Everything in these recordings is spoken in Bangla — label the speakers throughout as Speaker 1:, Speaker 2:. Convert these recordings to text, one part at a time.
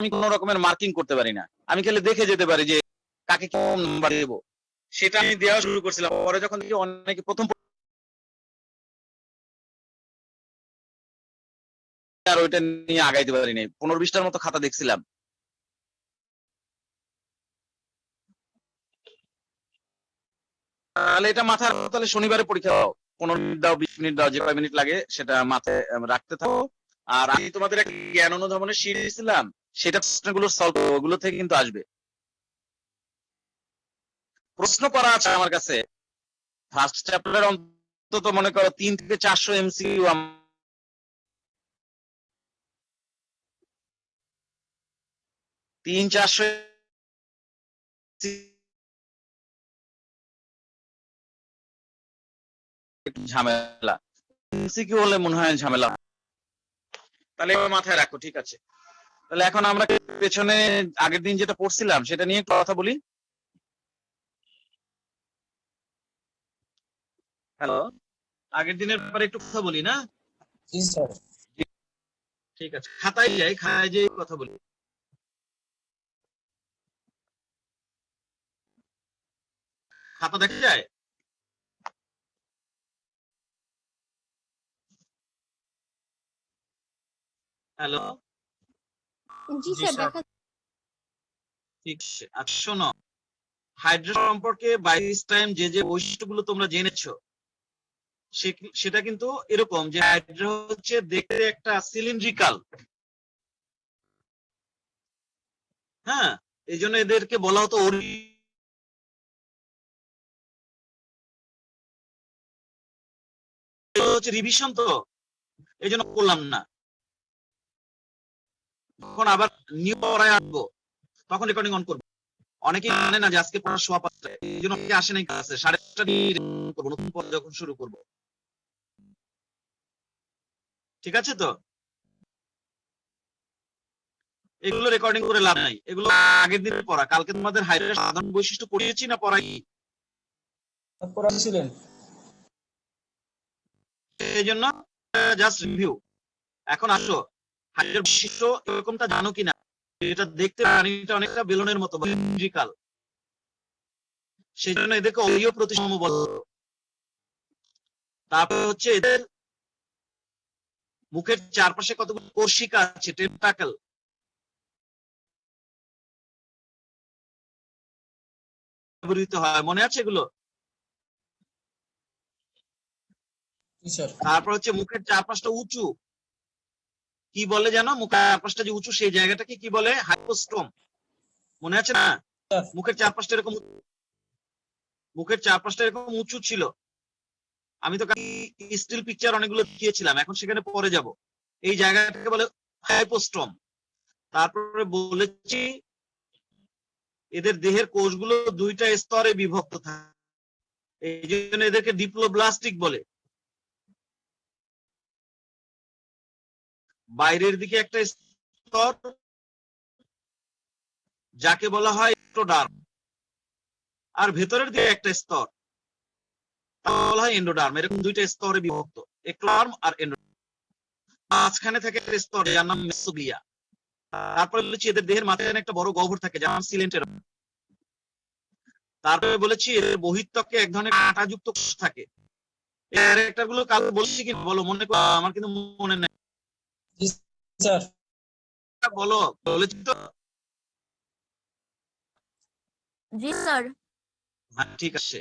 Speaker 1: আমি কোনো রকমের মার্কিং করতে পারি না, আমি খালি দেখে যেতে পারি যে কাকে কোন নাম্বার দেব, সেটা আমি দেওয়া শুরু করছিলাম। পরে যখন দেখি অনেকে প্রথম আর ওইটা নিয়ে আগাইতে পারি নাই, 15-20টার মতো খাতা দেখছিলাম। তাহলে এটা মাথায় তাহলে শনিবারে পরীক্ষা দাও, 15 মিনিট দাও, 20 মিনিট দাও, যে কয় মিনিট লাগে সেটা মাথায় রাখতে থাকো। আর আমি তোমাদের একটা জ্ঞান অনুধাবনের শীট দিয়েছিলাম, সেটা প্রশ্নগুলো সলভ, ওগুলো থেকে কিন্তু আসবে। প্রশ্ন করা আছে আমার কাছে ফার্স্ট চ্যাপ্টারের অন্তত মনে করো 3 থেকে 400 এমসিকিউ, 300-400 ঝামেলা, এমসিকিউ হলে মনে হয় ঝামেলা। তাহলে মাথায় রাখো, ঠিক আছে? তাহলে এখন আমরা পেছনে আগের দিন যেটা পড়ছিলাম সেটা নিয়ে কথা বলি। হ্যালো, আগের দিনের ব্যাপারে একটু কথা বলি না?
Speaker 2: জি স্যার।
Speaker 1: ঠিক আছে, খাতায় যাই, খাতায় যাই কথা বলি। খাতা দেখা যায়? হ্যালো,
Speaker 3: জি স্যার দেখা
Speaker 1: ঠিক আছে। আচ্ছা শোনো, হাইড্রোজেন সম্পর্কে বাই দিস টাইম যে যে বৈশিষ্ট্যগুলো তোমরা জেনেছো সেটা কিন্তু এরকম যে হাইড্রোজেন হচ্ছে দেখতে একটা সিলিন্ড্রিক্যাল, হ্যাঁ, এই জন্য এদেরকে বলা হতো হচ্ছে রিভিশন, তো এই জন্য করলাম না। যখন আবার নিউ পড়ায় আসবো তখন রেকর্ডিং অন করবো। অনেকেই জানে না যে আজকে পড়া সোয়া 5টায়, এই জন্য অনেকে আসে নাই ক্লাসে, 5:30 দিয়ে করবো নতুন পড়া যখন শুরু করবো। ঠিক আছে তো? এগুলো রেকর্ডিং করে লাভ নাই, এগুলো আগের দিন পড়া। কালকে তোমাদের হাইড্রোজেন সাধারণ বৈশিষ্ট্য পড়িয়েছি না পড়াই?
Speaker 2: পড়াছিলেন।
Speaker 1: এই জন্য জাস্ট রিভিউ। এখন আসো, হাইড্রোজেন বৈশিষ্ট্য এরকমটা জানো কিনা? এটা দেখতে পানিটা অনেকটা বেলুনের মতো, সিলিন্ড্রিক্যাল, সেই জন্য এদেরকে অলীয় প্রতিসম বলা হতো। তারপর হচ্ছে এদের মুখের চারপাশে কতগুলো কোষিকা আছে, টেন্টাকল, ব্যবহৃত হয়, মনে আছে এগুলো? তারপর হচ্ছে মুখের চারপাশটা উঁচু, কি বলে জানো? মুখের চারপাশটা যে উঁচু সেই জায়গাটাকে কি বলে? হাইপোস্টোম, মনে আছে না? মুখের চারপাশটা এরকম, মুখের চারপাশটা এরকম উঁচু ছিল। আমি তো স্টিল পিকচার অনেকগুলো দিয়েছিলাম, এখন সেখানে পরে যাব। এই জায়গাটাকে বলে হাইপোস্টোম। তারপরে বলেছি এদের দেহের কোষগুলো 2টা স্তরে বিভক্ত থাকে, এই জন্য এদেরকে ডিপ্লোব্লাস্টিক বলে। বাইরের দিকে একটা স্তর যাকে বলা হয় এক্টোডার্ম, আর ভেতরের দিকে একটা স্তর বলা হয় এন্ডোডার্ম। এরকম 2টা স্তরে বিভক্ত, এক্টোডার্ম আর এন্ডোডার্ম। মাঝখানে থাকে একটা স্তর যার নাম মেসোগ্লিয়া। তারপরে বলেছি এদের দেহের মাথায় একটা বড় গহ্বর থাকে যার নাম সিলেন্টের। তারপরে বলেছি এদের বহিঃত্বকে এক ধরনের কাঁটাযুক্ত কোষ থাকে। এই ক্যারেক্টার গুলো কাল বলেছি কি বলো, মনে করো? আমার কিন্তু মনে নেই।
Speaker 2: জি স্যার।
Speaker 1: বলো, বলেছি তো?
Speaker 3: জি স্যার।
Speaker 1: হ্যাঁ ঠিক আছে।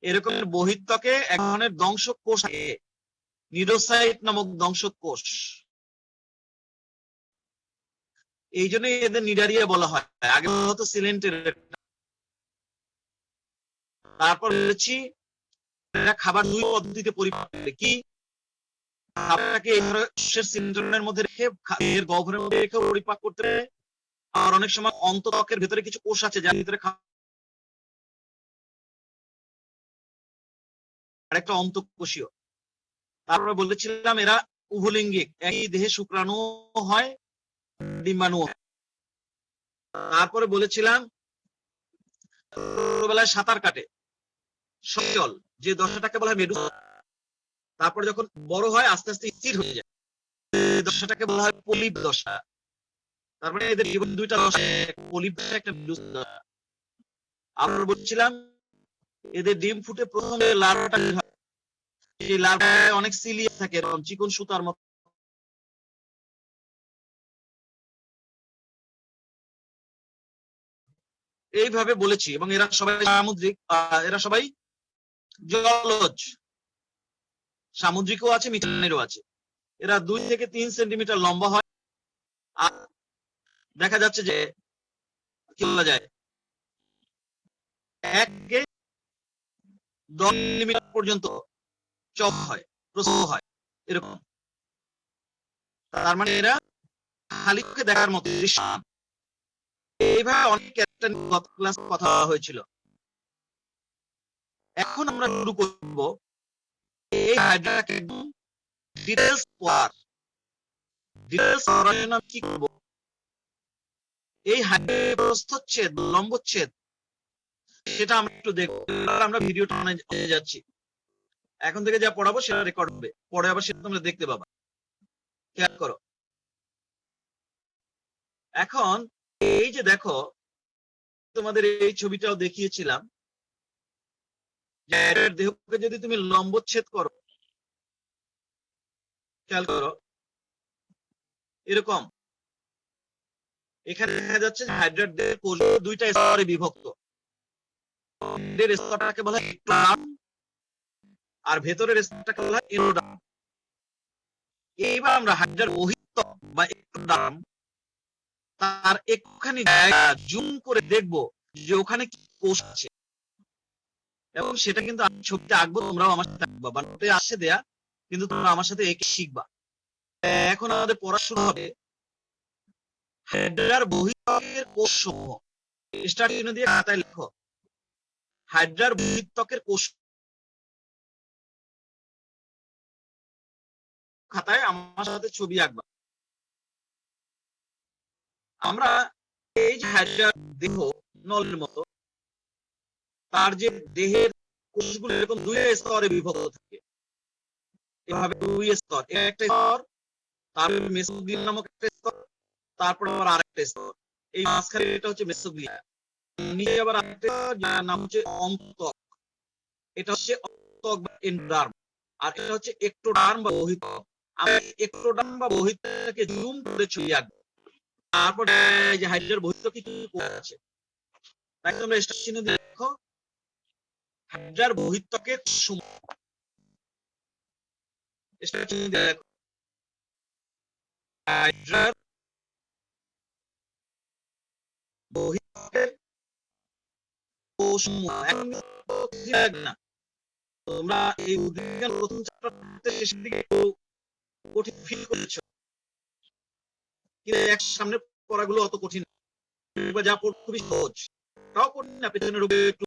Speaker 1: এরকম বহিঃত্বকে এক ধরনের দংশক কোষ থাকে, নিউরোসাইট নামক দংশক কোষ। এই জন্য এদের নিডারিয়া বলা হয়, আগে হতো সিলেন্টের। তারপর বলেছি এরা খাবার 2 পদ্ধতিতে পরিপাক করে। কি? খাবারটাকে এই কোষের সিন্ড্রোমের মধ্যে রেখে এর গহ্বরের মধ্যে রেখে পরিপাক করতে, আর অনেক সময় অন্তত্বকের ভেতরে কিছু কোষ আছে যার ভিতরে আরেকটা অন্তঃকোষীয়। তারপরে বলেছিলাম এরা উভলিঙ্গিক, একই দেহে শুক্রাণু হয়, ডিম্বাণু হয়। তারপরে বলেছিলাম ছোটবেলায় সাঁতার কাটে, সচল, যে দশাটাকে বলা হয় মেডুসা। তারপর যখন বড় হয় আস্তে আস্তে স্থির হয়ে যায়, দশাটাকে বলা হয় পলিপ দশা। তার মানে এদের জীবন দুইটা দশা, পলিপ একটা মেডুসা। আমরা বলছিলাম এদের ডিম ফুটে প্রথমে লার্ভাটা বের হয়, সেই লার্ভায় অনেক সিলিয়া থাকে এরকম চিকন সুতার মতো। এইভাবে বলেছি, এবং এরা সবাই সামুদ্রিক, এরা সবাই জলজ, সামুদ্রিকও আছে মিঠানেরও আছে। এরা 2 থেকে 3 সেন্টিমিটার লম্বা হয়, আর দেখা যাচ্ছে যে কি বলা যায় 1 থেকে 10 মিলিমিটার পর্যন্ত চওড়া হয়, প্রস্থ হয় এরকম। তার মানে এরা খালি চোখে দেখার মতো দৃশ্যমান। এইভাবে অনেক একটা গত ক্লাস কথা হয়েছিল। এখন আমরা শুরু করব এই হাইড্রাকে একদম ডিটেইলস পড়ার। ডিটেইলস পড়ার জন্য কি করব, এই হাইড্রার প্রস্থচ্ছেদ লম্বচ্ছেদ সেটা আমরা একটু দেখব। আমরা ভিডিওটা অনে যাচ্ছি, এখন থেকে যা পড়াবো সেটা রেকর্ড হবে, পরে আবার সেটা তোমরা দেখতে পাবা। খেয়াল করো। এখন এই যে দেখো, তোমাদের এই ছবিটাও দেখিয়েছিলাম যে এর দেহকে যদি তুমি লম্বচ্ছেদ করো, খেয়াল করো এরকম, এখানে দেখা যাচ্ছে যে হাইড্রার দেহের কোষগুলো দুইটা স্তরে বিভক্ত। এর স্তরটাকে বলা হয় এক্টোডার্ম, আর ভেতরের স্তরটাকে বলা হয় এন্ডোডার্ম। এইবার আমরা হাইড্রার বহিঃত্বক বা এক্টোডার্ম তার একটুখানি জায়গা জুম করে দেখবো যে ওখানে কি কোষ আছে, এবং সেটা কিন্তু আমি ছবিতে আঁকবো, তোমরাও আমার সাথে আঁকবা, বা নোটে আসছে দেয়া, কিন্তু তোমরা আমার সাথে এঁকে শিখবা। এখন আমাদের পড়া শুরু হবে হাইড্রার বহিঃত্বকের কোষসমূহ। স্টার্ট চিহ্ন দিয়ে খাতায় লেখো হাইড্রার বহিঃত্বকের কোষ। খাতায় আমার সাথে ছবি আঁকবা। আমরা এই যে হাইড্রার দেহ নলের মতো, তার যে দেহের কোষগুলো এরকম 2 স্তরে বিভক্ত থাকে, এভাবে 2 স্তর, একটা স্তর, তারপর মেসোগ্লিয়া নামক একটা স্তর, তারপর আবার আরেকটা স্তর, এই মাঝখানে এটা হচ্ছে মেসোগ্লিয়া, নিচে আবার আরেকটা যার নাম হচ্ছে অন্তক, এটা হচ্ছে অন্তক বা এন্ডোডার্ম, আর এটা হচ্ছে এক্টোডার্ম বা বহিঃত্বক। আমি এক্টোডার্ম বা বহিঃত্বকটাকে জুম করে ছবি আঁকবো, তারপর এই যে হাইড্রার বহিঃত্বকে কি আছে, তাই তোমরা স্টার চিহ্ন দিয়ে দেখো হাইড্রার বহিঃত্বকের সমূহ। স্টার চিহ্ন দিয়ে দেখো হাইড্রার বহিঃত্বকের কোষসমূহ। এখন না, তোমরা এই উদ্ভিদবিজ্ঞান প্রথম চ্যাপ্টার শেষের দিকে কঠিন ফিল করেছো, কিন্তু এক সামনে পড়াগুলো অত কঠিন না, যা পড় খুবই সহজ, তাও কঠিন না, পেছনের রোগে একটু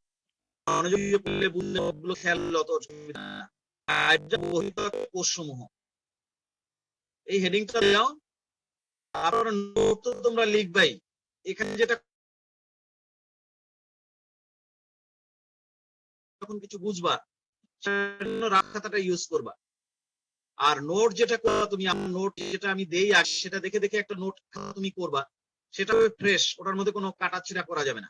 Speaker 1: মনোযোগ দিয়ে পড়লে বুঝলে সবগুলো খেয়াল অত অসুবিধা না। হাইড্রার বহিঃত্বকের কোষসমূহ, এই হেডিংটা দাও, তারপর নোট তো তোমরা লিখবাই। এখানে যেটা যখন কিছু বুঝবা সেজন্য রাত খাতাটা ইউজ করবা, আর নোট যেটা করবা তুমি, আমার নোট যেটা আমি দেই আর সেটা দেখে দেখে একটা নোট তুমি করবা, সেটা ফ্রেশ, ওটার মধ্যে কোনো কাটাছিড়া করা যাবে না।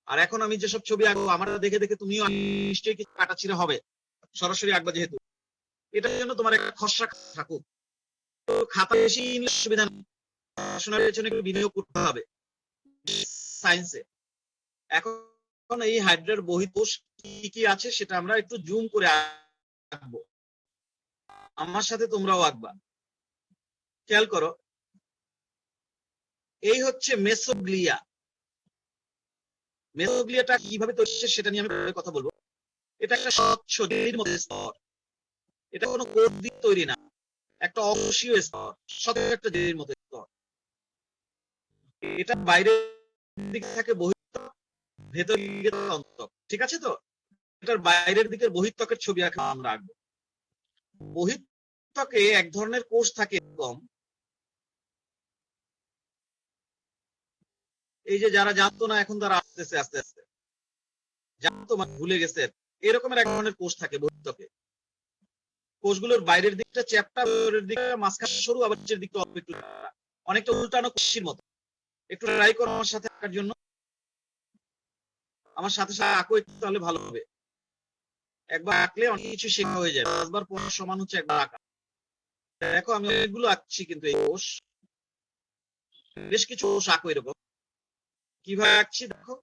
Speaker 1: আর এখন আমি যেসব ছবি আঁকবো আমার দেখে দেখে তুমিও নিশ্চয়ই কিছু কাটাছিড়া হবে, সরাসরি আঁকবা যেহেতু, এটার জন্য তোমার একটা খসড়া থাকুক। তো খাতা বেশি সুবিধা নেই, পড়াশোনার পেছনে একটু বিনিয়োগ করতে হবে সায়েন্সে। এখন এই হাইড্রার বহিঃকোষ কি কি আছে সেটা আমরা একটু জুম করে আঁকবো, আমার সাথে তোমরাও আঁকবা। খেয়াল করো, এই হচ্ছে মেসোগ্লিয়া। মেসোগ্লিয়াটা কিভাবে তৈরি হচ্ছে সেটা নিয়ে আমি পরে কথা বলবো। এটা একটা স্বচ্ছ জেলির মতো স্তর, এটা কোনো কোষ দিয়ে তৈরি না, একটা অকোষীয় স্তর, স্বচ্ছ একটা জেলির মতো স্তর। এটা বাইরের দিকে থাকে বহিঃত্বক, ভেতরের দিকে থাকে অন্তক, ঠিক আছে? তো এটার বাইরের দিকের বহিঃত্বকের ছবি এখন আমরা আঁকবো। বহিঃত্বকে এক ধরনের কোষ থাকে এরকম, এই যে যারা জানতো না এখন তারা আসতেছে আস্তে আস্তে জানতো, মানে ভুলে গেছে, এরকমের এক ধরনের কোষ থাকে বহিঃত্বকে। কোষগুলোর বাইরের দিকটা চ্যাপ্টা, ভেতরের দিকটা মাঝখানে সরু, আবার নিচের দিকটা অল্প একটু অনেকটা উল্টানো কুশির মতো। একটু ট্রাই করো আমার সাথে আঁকার জন্য, আমার সাথে সাথে আঁকো একটু, তাহলে ভালো হবে। একবার আঁকলে অনেক কিছু শেখা হয়ে যায়, 5 বার পড়া সমান হচ্ছে একবার আঁকা। দেখো আমি অনেকগুলো আঁকছি, কিন্তু এই কোষ, বেশ কিছু কোষ আঁকো এরকম। কিভাবে আঁকছি দেখো,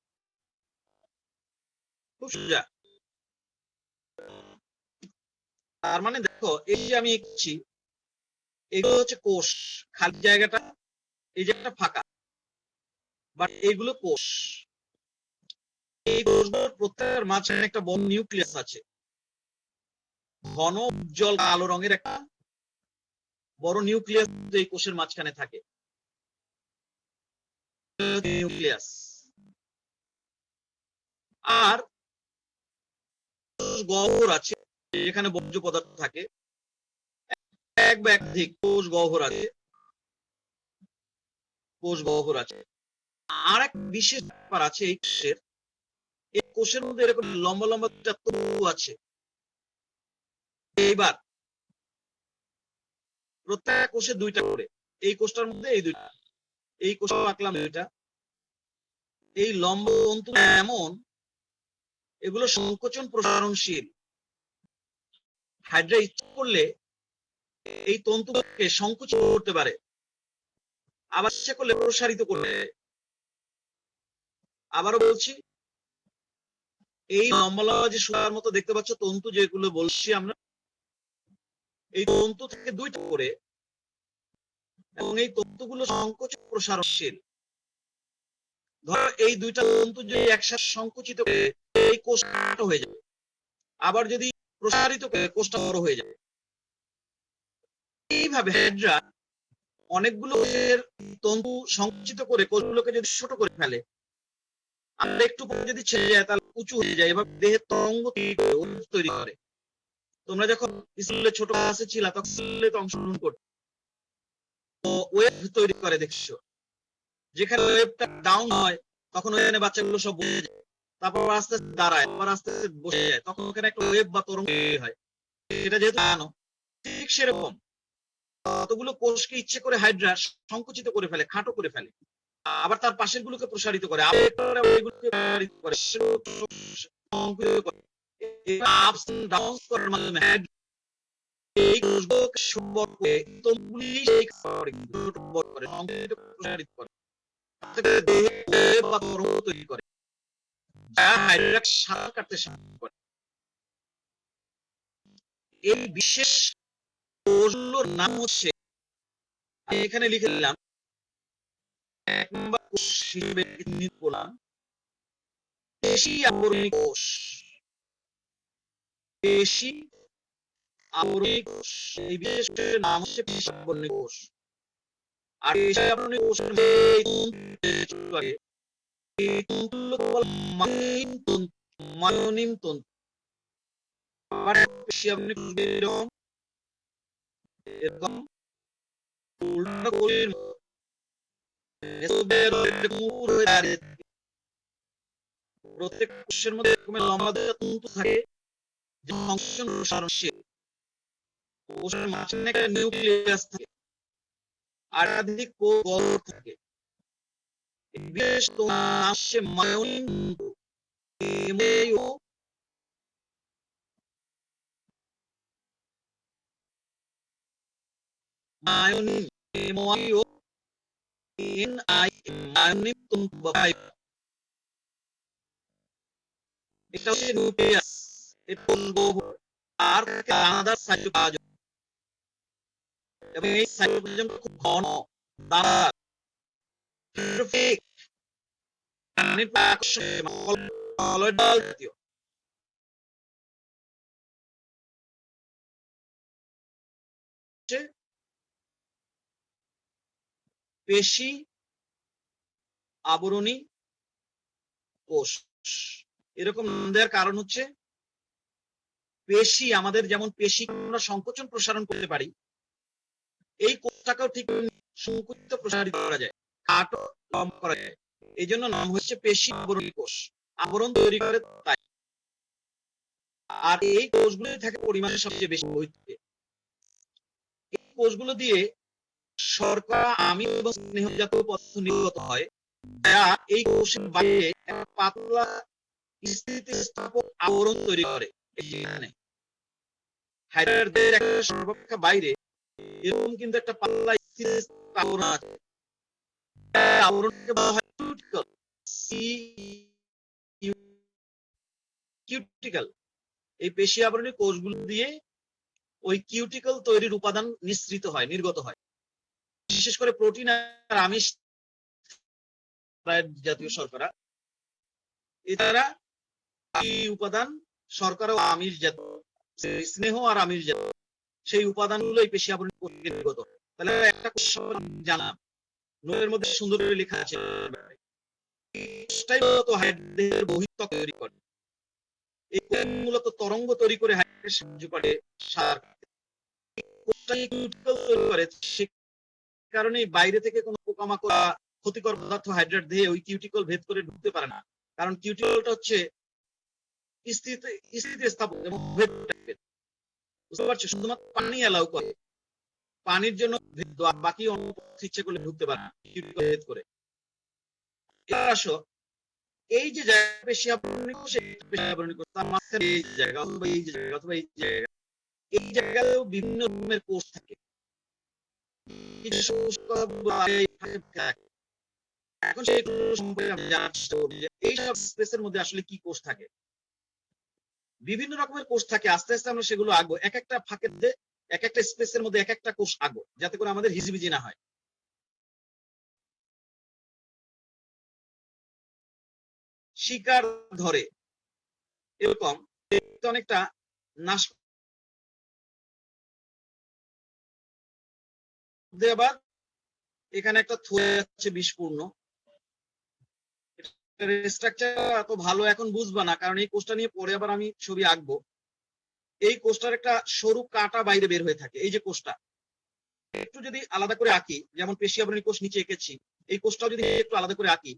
Speaker 1: খুব সোজা। তার মানে দেখো, এই যে আমি এঁকেছি, এগুলো হচ্ছে কোষ, খালি জায়গাটা এই জায়গাটা ফাঁকা, বাট এগুলো কোষ। এই কোষগুলোর প্রত্যেকের মাঝখানে একটা বড় নিউক্লিয়াস আছে, ঘন উজ্জ্বল কালো রঙের একটা বড় নিউক্লিয়াস এই কোষের মাঝখানে থাকে, নিউক্লিয়াস। আর গহ্বর আছে, যেখানে বর্জ্য পদার্থ থাকে, এক বা একাধিক কোষ গহ্বর আছে, কোষ গহ্বর আছে। আর এক বিশেষ ব্যাপার আছে এই কোষের, এই কোষের মধ্যে এরকম লম্বা লম্বা তন্তু আছে। এইবার প্রত্যেক কোষে 2টা করে, এই কোষটার মধ্যে এই 2টা, এই কোষ আঁকলাম 2টা। এই লম্বা তন্তু এমন, এগুলো সংকোচন প্রসারণশীল। হাইড্রা ইচ্ছা করলে এই তন্তুকে সংকুচিত করতে পারে, আবার ইচ্ছা করলে প্রসারিত করতে। আবারও বলছি, এই লম্বা লম্বা যে সুতার মতো দেখতে পাচ্ছ তন্তু যেগুলো বলছি আমরা, এই তন্তু থেকে 2টা করে, এবং এই তন্তুগুলো সংকোচন প্রসারণশীল। ধরো এই 2টা তন্তু যদি একসাথে সংকুচিত করে এই কোষটা ছোট হয়ে যাবে, আবার যদি প্রসারিত করে কোষটা বড় হয়ে যাবে। এইভাবে হাইড্রা অনেকগুলো তন্তু সংকুচিত করে কোষগুলোকে যদি ছোট করে ফেলে, আর একটু পরে যদি ছেড়ে যায় তাহলে উঁচু হয়ে যায়, এবার দেহের তরঙ্গ তৈরি করে। তোমরা যখন স্কুলে ছোট ক্লাসে ছিল তখন স্কুলে অংশগ্রহণ করতে, তো ওয়েভ তৈরি করে দেখছো, যেখানে ওয়েভটা ডাউন হয় তখন ওখানে বাচ্চাগুলো সব বসে যায়, তারপর আস্তে আস্তে দাঁড়ায়, আবার আস্তে আস্তে বসে যায়, তখন ওখানে একটা ওয়েভ বা তরঙ্গ তৈরি হয়। সেটা যেহেতু জানো, ঠিক সেরকম কতগুলো কোষকে ইচ্ছে করে হাইড্রা সংকুচিত করে ফেলে, খাটো করে ফেলে, আবার তার পাশের গুলোকে প্রসারিত করে, আবার এগুলোকে প্রসারিত করে, সংকুচিত করে, আপস এন্ড ডাউনস করার মাধ্যমে এই কোষগুলোকে সম্পর্ক করে তন্তুগুলি সেই করে ছোট বড় করে, সংকুচিত প্রসারিত করে, দেহে ওয়েভ বা তরঙ্গ তৈরি করে, যা হাইড্রা সাঁতার কাটতে সাহায্য করে। এই বিশেষ কোষগুলোর নাম হচ্ছে, আমি এখানে লিখে দিলাম, 1 নম্বর কোষ হিসেবে চিহ্নিত করলাম পেশী আবরণী কোষ। পেশী আবরণী কোষ, এই বিশেষ কোষের নাম হচ্ছে পেশী আবরণী কোষ। আর পেশী আবরণী কোষের মধ্যে এই তন্তুগুলোকে বলা মায়োনিন তন্তু, মায়োনিন তন্তু। পেশী আবরণী কোষ এরকম এরকম উল্টা কোষের মতো হয়ে দাঁড়িয়ে থাকে। প্রত্যেক কোষের মধ্যে এরকম লম্বা তন্তু থাকে, যে সংকোচন প্রসারণশীল। কোষের মাঝখানে একটা নিউক্লিয়াস থাকে, আর একাধিক কোষ গহ্বর থাকে। বিশেষ নাম হচ্ছে মায়োনিন তন্তু, MAO মায়োনিন, MAO মায়োনিন তন্তু বা ফাইবার। এটা হচ্ছে নিউক্লিয়াস, এটা কোষ গহ্বর, আর থাকে দানাদার সাইটোপ্লাজম, এবং এই সাইটোপ্লাজম খুব ঘন দানাদার, প্রাণীর আকর্ষণীয় জাতীয়। পেশী আবরণী কোষ। এরকম নাম দেওয়ার কারণ হচ্ছে, পেশী আমাদের যেমন পেশী আমরা সংকোচন প্রসারণ করতে পারি, এই কোষটাকেও ঠিক সংকুচিত প্রসারিত করা যায়, খাটো লম্বা করা যায়। এই জন্য নাম হচ্ছে পেশী আবরণী কোষ, আবরণ তৈরি করে তাই। আর এই কোষগুলো থাকে পরিমাণে সবচেয়ে বেশি বৈচিত্র্য। এই কোষগুলো দিয়ে শর্করা আমিষ এবং স্নেহজাত পদার্থ নির্গত হয়, যা এই কোষের বাইরে একটা পাতলা স্থিতিস্থাপক আবরণ তৈরি করে। এখানে হাইড্রেটের একটা সর্বাপেক্ষা বাইরে এরকম কিন্তু একটা পাতলা স্থিতিস্থাপক আবরণ আছে। আবরণকে বলা হয় কিউটিকল। কিউটিকল এই পেশি আবরণী কোষগুলো দিয়ে ওই কিউটিকল তৈরির উপাদান নিঃসৃত হয়, নির্গত হয়। বিশেষ করে প্রোটিন আর আমিষ জাতীয় শর্করা, এছাড়া এই উপাদান শর্করা ও আমিষ জাতীয়, স্নেহ আর আমিষ জাতীয় সেই উপাদানগুলো এই পেশি আবরণী কোষে নির্গত হয়। তাহলে একটা কোষ জানলাম, নোটের মধ্যে সুন্দর করে লেখা আছে কোষটাই মূলত হাইড্রেটের বহিঃত্বক তৈরি করে। এই কোষ মূলত তরঙ্গ তৈরি করে হাইড্রেটকে সাহায্য করে সার কোষটাই কিউটিকল তৈরি করে। সে কারণে বাইরে থেকে কোনো পোকামাকড় বা ক্ষতিকর পদার্থ হাইড্রেট দিয়ে ওই কিউটিকল ভেদ করে ঢুকতে পারে না, কারণ কিউটিকলটা হচ্ছে স্থিতিস্থাপক এবং ভেদ টাইপের। বুঝতে পারছো? শুধুমাত্র পানি অ্যালাউ করে, পানির জন্য বাকি অন্য ইচ্ছে করলে ঢুকতে পারে না কিউটিকল ভেদ করে। এবার আসো, এই যে জায়গা পেশি আবরণী কোষ, পেশি আবরণী কোষ তার মাঝখানে এই জায়গা অথবা এই জায়গা অথবা এই জায়গা, এই জায়গায়ও বিভিন্ন রকমের কোষ থাকে। কিছু এখন সেগুলো সম্পর্কে আমি জানার চেষ্টা করব যে এই সব স্পেসের মধ্যে আসলে কি কোষ থাকে। বিভিন্ন রকমের কোষ থাকে, আস্তে আস্তে আমরা সেগুলো আঁকবো। এক একটা ফাঁকের মধ্যে, এক একটা স্পেসের মধ্যে এক একটা কোষ আঁকবো, যাতে করে আমাদের হিজিবিজি না হয়। শিকার ধরে এরকম অনেকটা নাশ, আবার এখানে একটা থলে আছে বিষপূর্ণ। স্ট্রাকচার এত ভালো এখন বুঝবা না, কারণ এই কোষটা নিয়ে পরে আবার আমি ছবি আঁকবো। এই কোষটার একটা সরু কাঁটা বাইরে বের হয়ে থাকে। এই যে কোষটা একটু যদি আলাদা করে আঁকি, যেমন পেশি আবরণী কোষ নিচে এঁকেছি, এই কোষটাও যদি একটু আলাদা করে আঁকি,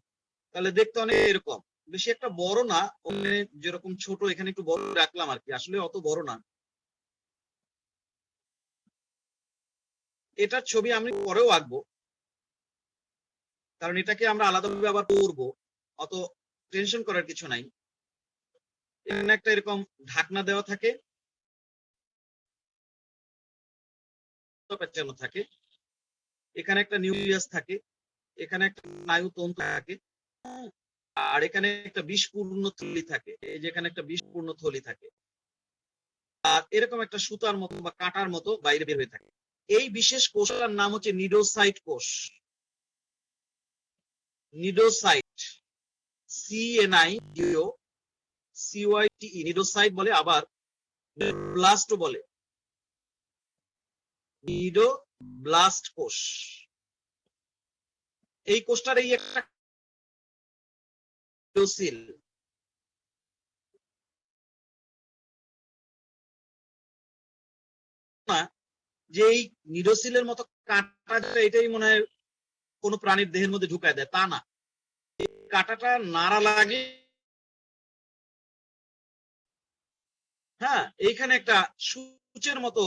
Speaker 1: তাহলে দেখতে অনেক এরকম, বেশি একটা বড় না, যেরকম ছোট এখানে একটু বড় রাখলাম আর কি, আসলে অত বড় না। এটার ছবি আমি পরেও আঁকবো, কারণ এটাকে আমরা আলাদাভাবে আবার করবো, অত টেনশন করার কিছু নাই। এখানে একটা এরকম ঢাকনা দেওয়া থাকে, পেঁচানো থাকে, এখানে একটা নিউক্লিয়াস থাকে, এখানে একটা স্নায়ুতন্ত্র থাকে, আর এখানে একটা বিষপূর্ণ থলি থাকে। এই যে এখানে একটা বিষপূর্ণ থলি থাকে, আর এরকম একটা সুতার মতো বা কাঁটার মতো বাইরে বের হয়ে থাকে। এই বিশেষ কোষটার নাম হচ্ছে নিডোসাইট কোষ। নিডোসাইট, CNIDOCYTE, নিডোসাইট বলে, আবার ব্লাস্ট বলে, নিডোব্লাস্ট কোষ। এই কোষটার এই একটা নিডোসিল, যে এই নিডোসিলের মতো কাঁটা, এটাই মনে হয় কোন প্রাণীর দেহের মধ্যে ঢুকায় দেয়, তা না। কাঁটাটা নাড়া লাগে, হ্যাঁ, এইখানে একটা সূচের মতো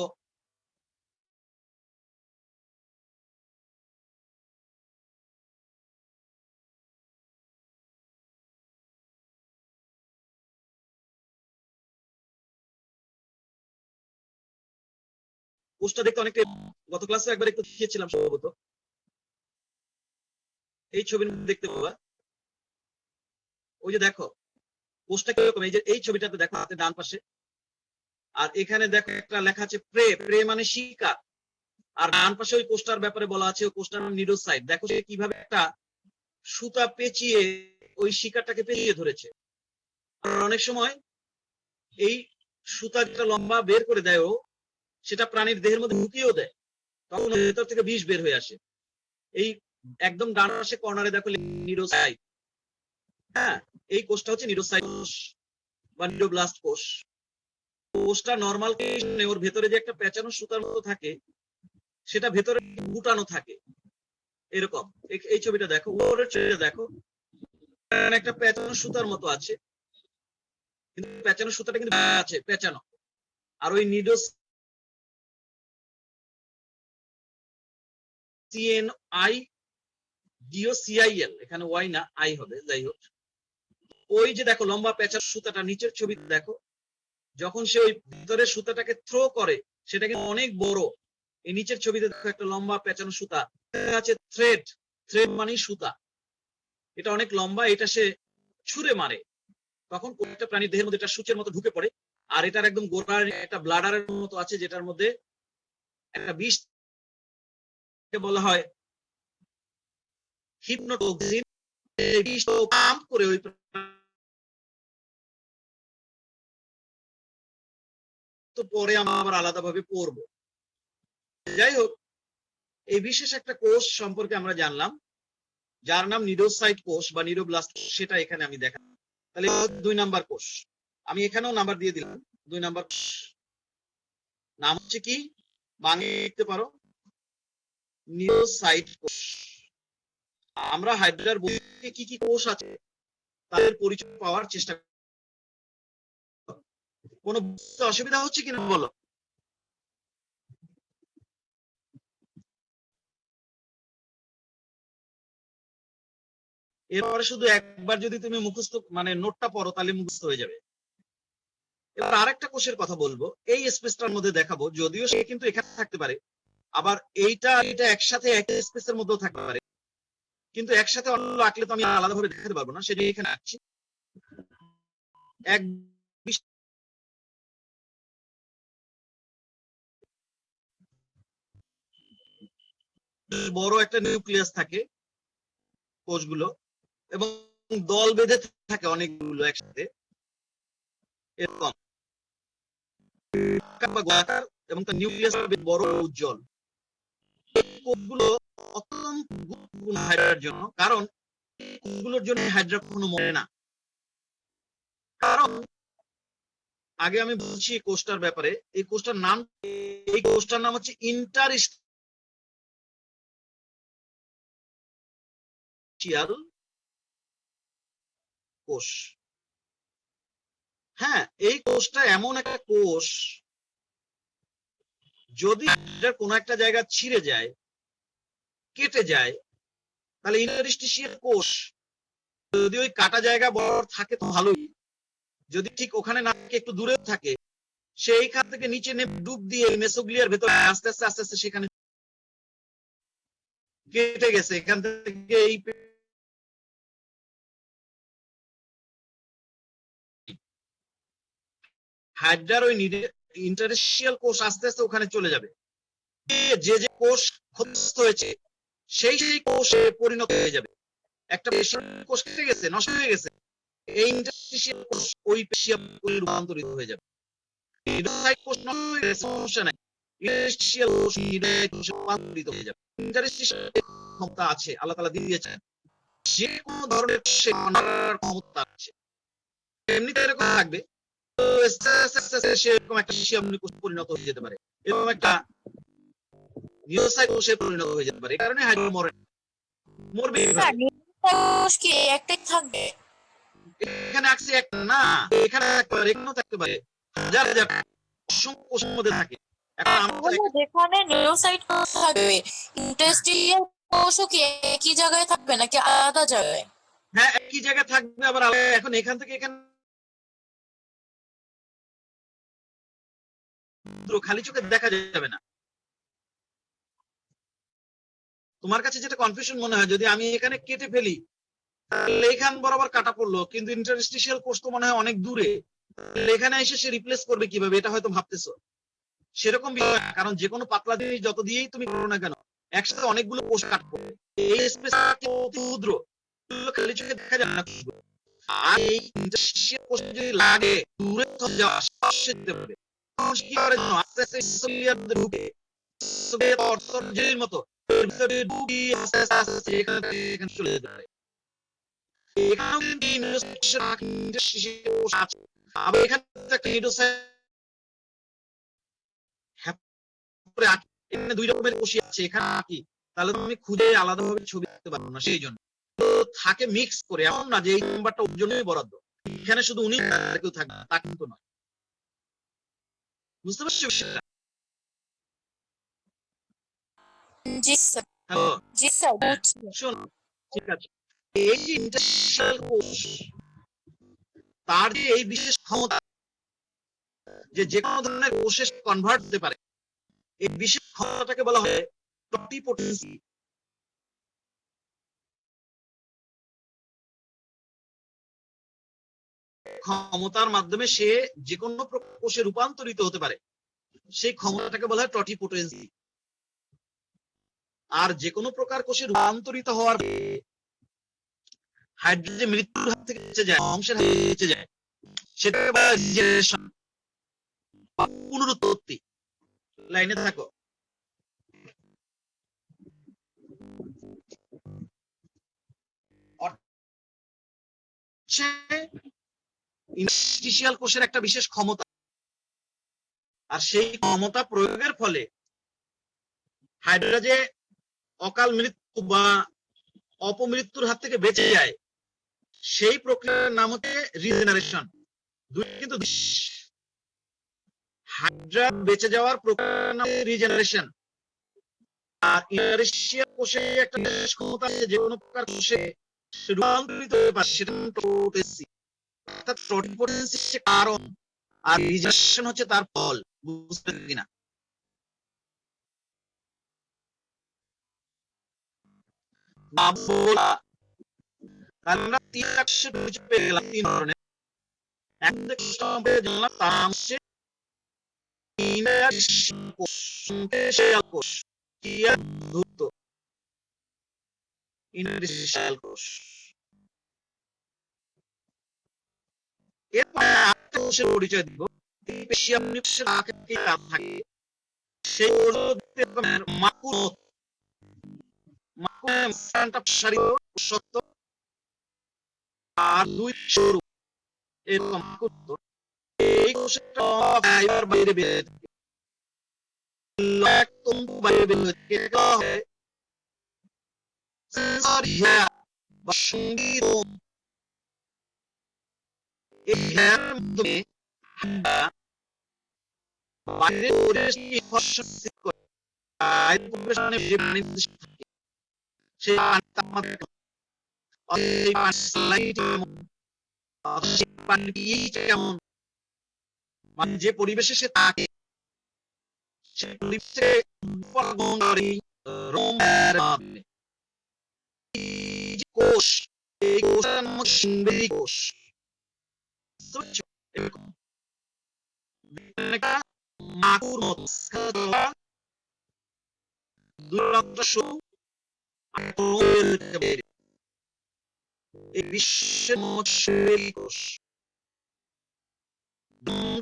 Speaker 1: কোষটা দেখতে অনেকটা, গত ক্লাসে একবার একটু দেখিয়েছিলাম সম্ভবত, এই ছবির মধ্যে দেখতে পাবা। ওই যে দেখো কোষটা কিরকম, এই যে এই ছবিটাতে দেখো হাতে ডান পাশে, আর এখানে দেখো একটা লেখা আছে প্রে, প্রে মানে শিকার, আর ডান পাশে ওই কোষটার ব্যাপারে বলা আছে, ওই কোষটার নাম নিডোসাইট। দেখো সে কিভাবে একটা সুতা পেঁচিয়ে ওই শিকারটাকে পেঁচিয়ে ধরেছে। আর অনেক সময় এই সুতা যেটা লম্বা বের করে দেয় ও, সেটা প্রাণীর দেহের মধ্যে ঢুকিয়েও দেয়, তখন ভেতর থেকে বিষ বের হয়ে আসে। এই একদম ডান পাশে কর্নারে দেখো নিডোসাইট, হ্যাঁ, এই কোষটা হচ্ছে নিডোসাইট কোষ বা নিডোব্লাস্ট কোষ। কোষটা নরমাল কন্ডিশনে ওর ভেতরে যে একটা পেঁচানো সুতার মতো থাকে, সেটা ভেতরে গুটানো থাকে এরকম। এই ছবিটা দেখো, উপরের ছবিটা দেখো, একটা পেঁচানো সুতার মতো আছে, কিন্তু পেঁচানো সুতাটা কিন্তু আছে পেঁচানো, আর ওই নিডোস CNIDOCIL, এখানে ওয়াই না আই হবে, যাই হোক। ওই যে দেখো লম্বা পেঁচার সুতাটা নিচের ছবিতে দেখো, যখন সে ওই ভিতরের সুতাটাকে থ্রো করে সেটা কিন্তু অনেক বড়। এই নিচের ছবিতে দেখো একটা লম্বা পেঁচানো সুতা আছে, থ্রেড। থ্রেড মানে সুতা, এটা অনেক লম্বা, এটা সে ছুঁড়ে মারে, তখন প্রত্যেকটা প্রাণীর দেহের মধ্যে একটা সূচের মতো ঢুকে পড়ে। আর এটার একদম গোড়ার একটা ব্লাডারের মতো আছে, যেটার মধ্যে একটা বিষ বলা হয় হিপনোটক্সিন। এই বিষ পাম্প করে ওই তো পরে আমরা আবার আলাদাভাবে পড়বো। যাই হোক, এই বিশেষ একটা কোষ সম্পর্কে আমরা জানলাম, যার নাম নিডোসাইট কোষ বা নিডোব্লাস্ট, সেটা এখানে আমি দেখালাম। তাহলে 2 নাম্বার কোষ, আমি এখানেও নাম্বার দিয়ে দিলাম। 2 নাম্বার নাম হচ্ছে কি, বাংলা লিখতে পারো নিডোসাইট কোষ। আমরা হাইড্রার বইতে কি কি কোষ আছে তাদের পরিচয় পাওয়ার চেষ্টা করব। কোনো বুঝতে অসুবিধা হচ্ছে কিনা বলো? এরপরে শুধু একবার যদি তুমি মুখস্থ মানে নোটটা পড়ো তাহলে মুখস্থ হয়ে যাবে। এবার আরেকটা কোষের কথা বলবো, এই স্পেসটার মধ্যে দেখাবো, যদিও সে কিন্তু এখানে থাকতে পারে, আবার এইটা এটা একসাথে এক স্পেসের মধ্যেও থাকতে পারে, কিন্তু একসাথে অন্য আঁকলে তো আমি আলাদাভাবে দেখাতে পারবো না, সেটা এখানে আঁকছি। এক বড় একটা নিউক্লিয়াস থাকে কোষগুলো, এবং দল বেঁধে থাকে অনেকগুলো একসাথে, এরকম এবং তার নিউক্লিয়াস বড় উজ্জ্বল। কোষগুলো অত্যন্ত গুরুত্বপূর্ণ হাইড্রার জন্য, কারণ কোষগুলোর জন্য হাইড্রা কখনো মরে না। কারণ আগে আমি বলছি কোষটার ব্যাপারে, এই কোষটার নাম হচ্ছে ইন্টারস্টিশিয়াল কোষ। হ্যাঁ, এই কোষটা এমন একটা কোষ, যদি কোনো একটা জায়গা ছিঁড়ে যায়, কেটে যায়, তাহলে ইন্টারস্টিশিয়াল কোষ যদি ওই কাটা জায়গা বড় থাকে তো ভালোই, যদি ঠিক ওখানে না থাকে একটু দূরে থাকে, সেইখান থেকে নিচে ডুব দিয়ে মেসোগ্লিয়ার ভেতরে আস্তে আস্তে আস্তে আস্তে সেখানে কেটে গেছে, এখান থেকে এই হাইড্রার ওই ইন্টারস্টিশিয়াল কোষ আস্তে আস্তে ওখানে চলে যাবে। যে যে কোষ ক্ষতিগ্রস্ত হয়েছে সেই কোষে পরিণত হয়ে যাবে। একটা কোষ কেটে গেছে, নষ্ট হয়ে গেছে, এই ইন্টারস্টিশিয়াল কোষ ওই পেশিয়া রূপান্তরিত হয়ে যাবে। নিডোসাইট কোষ নষ্ট হয়ে গেছে, সমস্যা নাই, ইন্টারস্টিশিয়াল কোষ নিডোসাইট কোষে রূপান্তরিত হয়ে যাবে। ইন্টারস্টিশিয়াল ক্ষমতা আছে, আল্লাহ তাআলা দিয়েছেন, যে কোনো ধরনের কোষে করার ক্ষমতা আছে। এমনিতে এরকম থাকবে, তো সেরকম একটা কোষে পরিণত হয়ে যেতে পারে, এরকম একটা নিডোসাইট কোষে পরিণত হয়ে যেতে পারে। এই কারণে হাইড্রা মরবে।
Speaker 3: কোষ কি একটাই থাকবে?
Speaker 1: এখানে আঁকছে একটা না, এখানে এখানেও থাকতে পারে, হাজার হাজার অসংখ্য কোষের মধ্যে থাকে। এখন আমরা
Speaker 3: যেখানে নিউরোসাইট কোষ থাকবে, ইন্টারস্টিশিয়াল কোষও কি একই জায়গায় থাকবে নাকি আলাদা জায়গায়?
Speaker 1: হ্যাঁ, একই জায়গায় থাকবে, আবার এখন এখান থেকে এখানে খালি চোখে দেখা যাবে না। তোমার কাছে যেটা কনফিউশন মনে হয়, যদি আমি এখানে কেটে ফেলি তাহলে এখান বরাবর কাটা পড়লো, কিন্তু ইন্টারস্টিশিয়াল কোষ তো মনে হয় অনেক দূরে, এখানে এসে সে রিপ্লেস করবে কিভাবে, এটা হয়তো ভাবতেছো। সেরকম বিষয় না, কারণ যে কোনো পাতলা জিনিস যত দিয়েই তুমি করো না কেন, একসাথে অনেকগুলো কোষ কাট পড়বে, এই স্পেস ক্ষুদ্র, খালি চোখে দেখা যাবে না। আর এই ইন্টারস্টিশিয়াল কোষ যদি লাগে দূরে যাওয়া যেতে পারে, তখন কি করে জানো, আস্তে আস্তে সোলিয়ার মধ্যে ঢুকে অর্থের মতো ভিতরে ঢুকিয়ে আস্তে আস্তে আস্তে এখানে চলে যেতে পারে। এখানেও কিন্তু ইন্টারস্টিশিয়াল কোষ আছে, আবার এখানে একটা নিডোসাইট এখানে 2 রকমের কোষই আছে, এখানে কি তাহলে তুমি খুঁজে আলাদাভাবে ছবি দেখতে পারবে না, সেই জন্য তো থাকে মিক্স করে। এমন না যে এই নাম্বারটা ওর জন্যই বরাদ্দ, এখানে শুধু উনি কেউ থাকবে তা কিন্তু নয়। বুঝতে পারছো বিষয়টা?
Speaker 3: জি স্যার।
Speaker 1: হ্যালো,
Speaker 3: জি স্যার বুঝছি।
Speaker 1: শোন, ঠিক আছে, এই যে ইন্টারস্টিশিয়াল কোষ, তার যে এই বিশেষ ক্ষমতা যে যে কোনো ধরনের কোষে কনভার্ট হতে পারে, এই বিশেষ ক্ষমতাটাকে বলা হয় টটিপোটেন্সি। ক্ষমতার মাধ্যমে সে যে কোনো কোষে রূপান্তরিত হতে পারে, সেই ক্ষমতাটাকে বলা হয় টটিপোটেন্সি। আর যে কোনো প্রকার কোষে রূপান্তরিত হওয়ার হাইড্রোজেন মৃত্যুর হাত থেকে বেঁচে যায়, অংশের হাত থেকে বেঁচে যায়, সেটাকে বলা হয় রিজেনারেশন বা পুনরুৎপত্তি। লাইনে থাকো। ইন্টারস্টিশিয়াল কোষের একটা বিশেষ ক্ষমতা, আর সেই ক্ষমতা প্রয়োগের ফলে হাইড্রোজেন অকাল মৃত্যু বা অপমৃত্যুর হাত থেকে বেঁচে যায়, সেই প্রক্রিয়ার নাম হচ্ছে রিজেনারেশন। দুই কিন্তু হাইড্রা বেঁচে যাওয়ার প্রক্রিয়ার নাম রিজেনারেশন। আর ইন্টারস্টিশিয়াল কোষে একটা বিশেষ ক্ষমতা আছে, যে কোনো প্রকার কোষে রূপান্তরিত হতে পারে, সেটা টটিপোটেন্সি। অর্থাৎ টটিপোটেন্সি হচ্ছে কারণ, আর রিজেনারেশন হচ্ছে তার ফল। বুঝতে কিনা? তাহলে আমরা তিন রাশির পরিচয় পেয়ে গেলাম, তিন ধরনের। এক নম্বরে জানলাম তার নাম হচ্ছে ইন্টারস্টিশিয়াল কোষ, ইন্টারস্টিশিয়াল কোষ, ক্রিয়া ধূর্ত ইন্টারস্টিশিয়াল কোষ। এরপরে আরেকটা কোষের পরিচয় দিব, পেশিয়া নিউক্লিয়াসের আকারে থাকে, সেই কোষগুলো দেখতে রকমের মাকুর মতো, মাকুরের মাঝখানটা প্রসারিত শক্ত আর দুই সরু, এরকম মাকুর মতো। এই কোষের ফাইবার বাইরে বের থাকে, এক তন্তু বাইরে বের হয়ে থাকে, এটাকে বলা হয় সেন্সরি হেয়ার বা সঙ্গীতম। এই হেয়ারের মাধ্যমে আমরা বাইরের পরিবেশকে ইনফরমেশন রিসিভ করে, বাইরের পরিবেশনে যে পানি থাকে, সেই পানির তাপমাত্রা কেমন, সেই পানির স্যালাইনিটি কেমন, সেই পানির পিএইচ কেমন, মানে যে পরিবেশে সে থাকে, সেই পরিবেশে গ্রহণ করে রোমের মাধ্যমে। এই যে কোষ, এই কোষটার নাম হচ্ছে সংবেদী কোষ। এরকম একটা মাকুর মতো দুই রক্তটা সরু আর এই বিশ্বের মোট সংবেদী কোষ।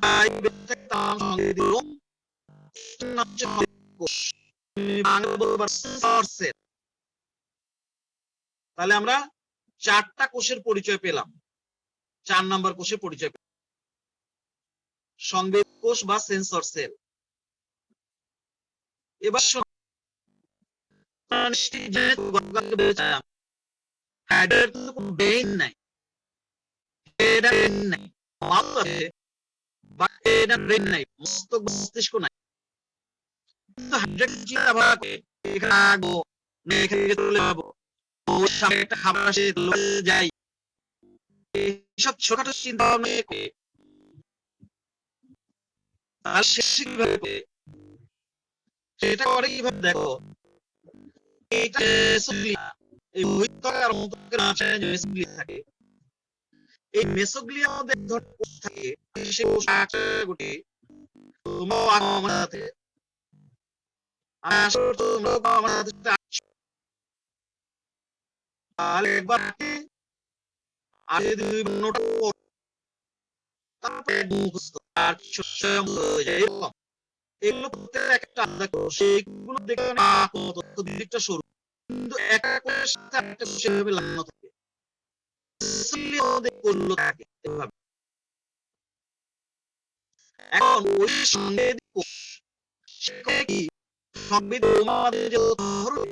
Speaker 1: তার সংবেদী রোম কোষ, তাহলে আমরা চারটা কোষের পরিচয় পেলাম, 4 নাম্বার কোষের পরিচয় পেলাম, সংবেদ কোষ বা সেন্সর সেল। এবার ব্রেইন নাই, নাই, মাথা আছে, ব্রেইন নাই, মস্তিষ্ক নাই, কিন্তু হাইড্রোজেন চিন্তা ভাবনা করে এখানে আসবো না এখানে চলে যাবো, ওর সামনে একটা খাবার আসে যাই, এইসব ছোটখাটো চিন্তা ভাবনা করে তার শেষে কিভাবে সেটা করে কিভাবে দেখো, এইটা মেসোগ্লিয়া, এই বহিঃত্বকের আর অন্তঃত্বকের মাঝখানে যে মেসোগ্লিয়া থাকে, এই মেসোগ্লিয়ার মধ্যে এক ধরনের কোষ থাকে, সেই কোষ গোটে তোমরাও আমার সাথে, আমি আশা করছি তোমরাও আমার সাথে আসছো। তাহলে একবার আর যদি নোটা তারপরে মুখস্থ আর স্বয়ং হয়ে যায়, এরকম এগুলো প্রত্যেকটা একটা আলাদা কোষ, এইগুলো দেখে তথ্য দিকটা সরু, কিন্তু একটা কোষের সাথে একটা কোষ এভাবে লাগানো থাকে, কোষগুলো থাকে এভাবে। এখন ওই সংবেদী কোষ সেখানে কি সংবেদী আমাদের যে ধরো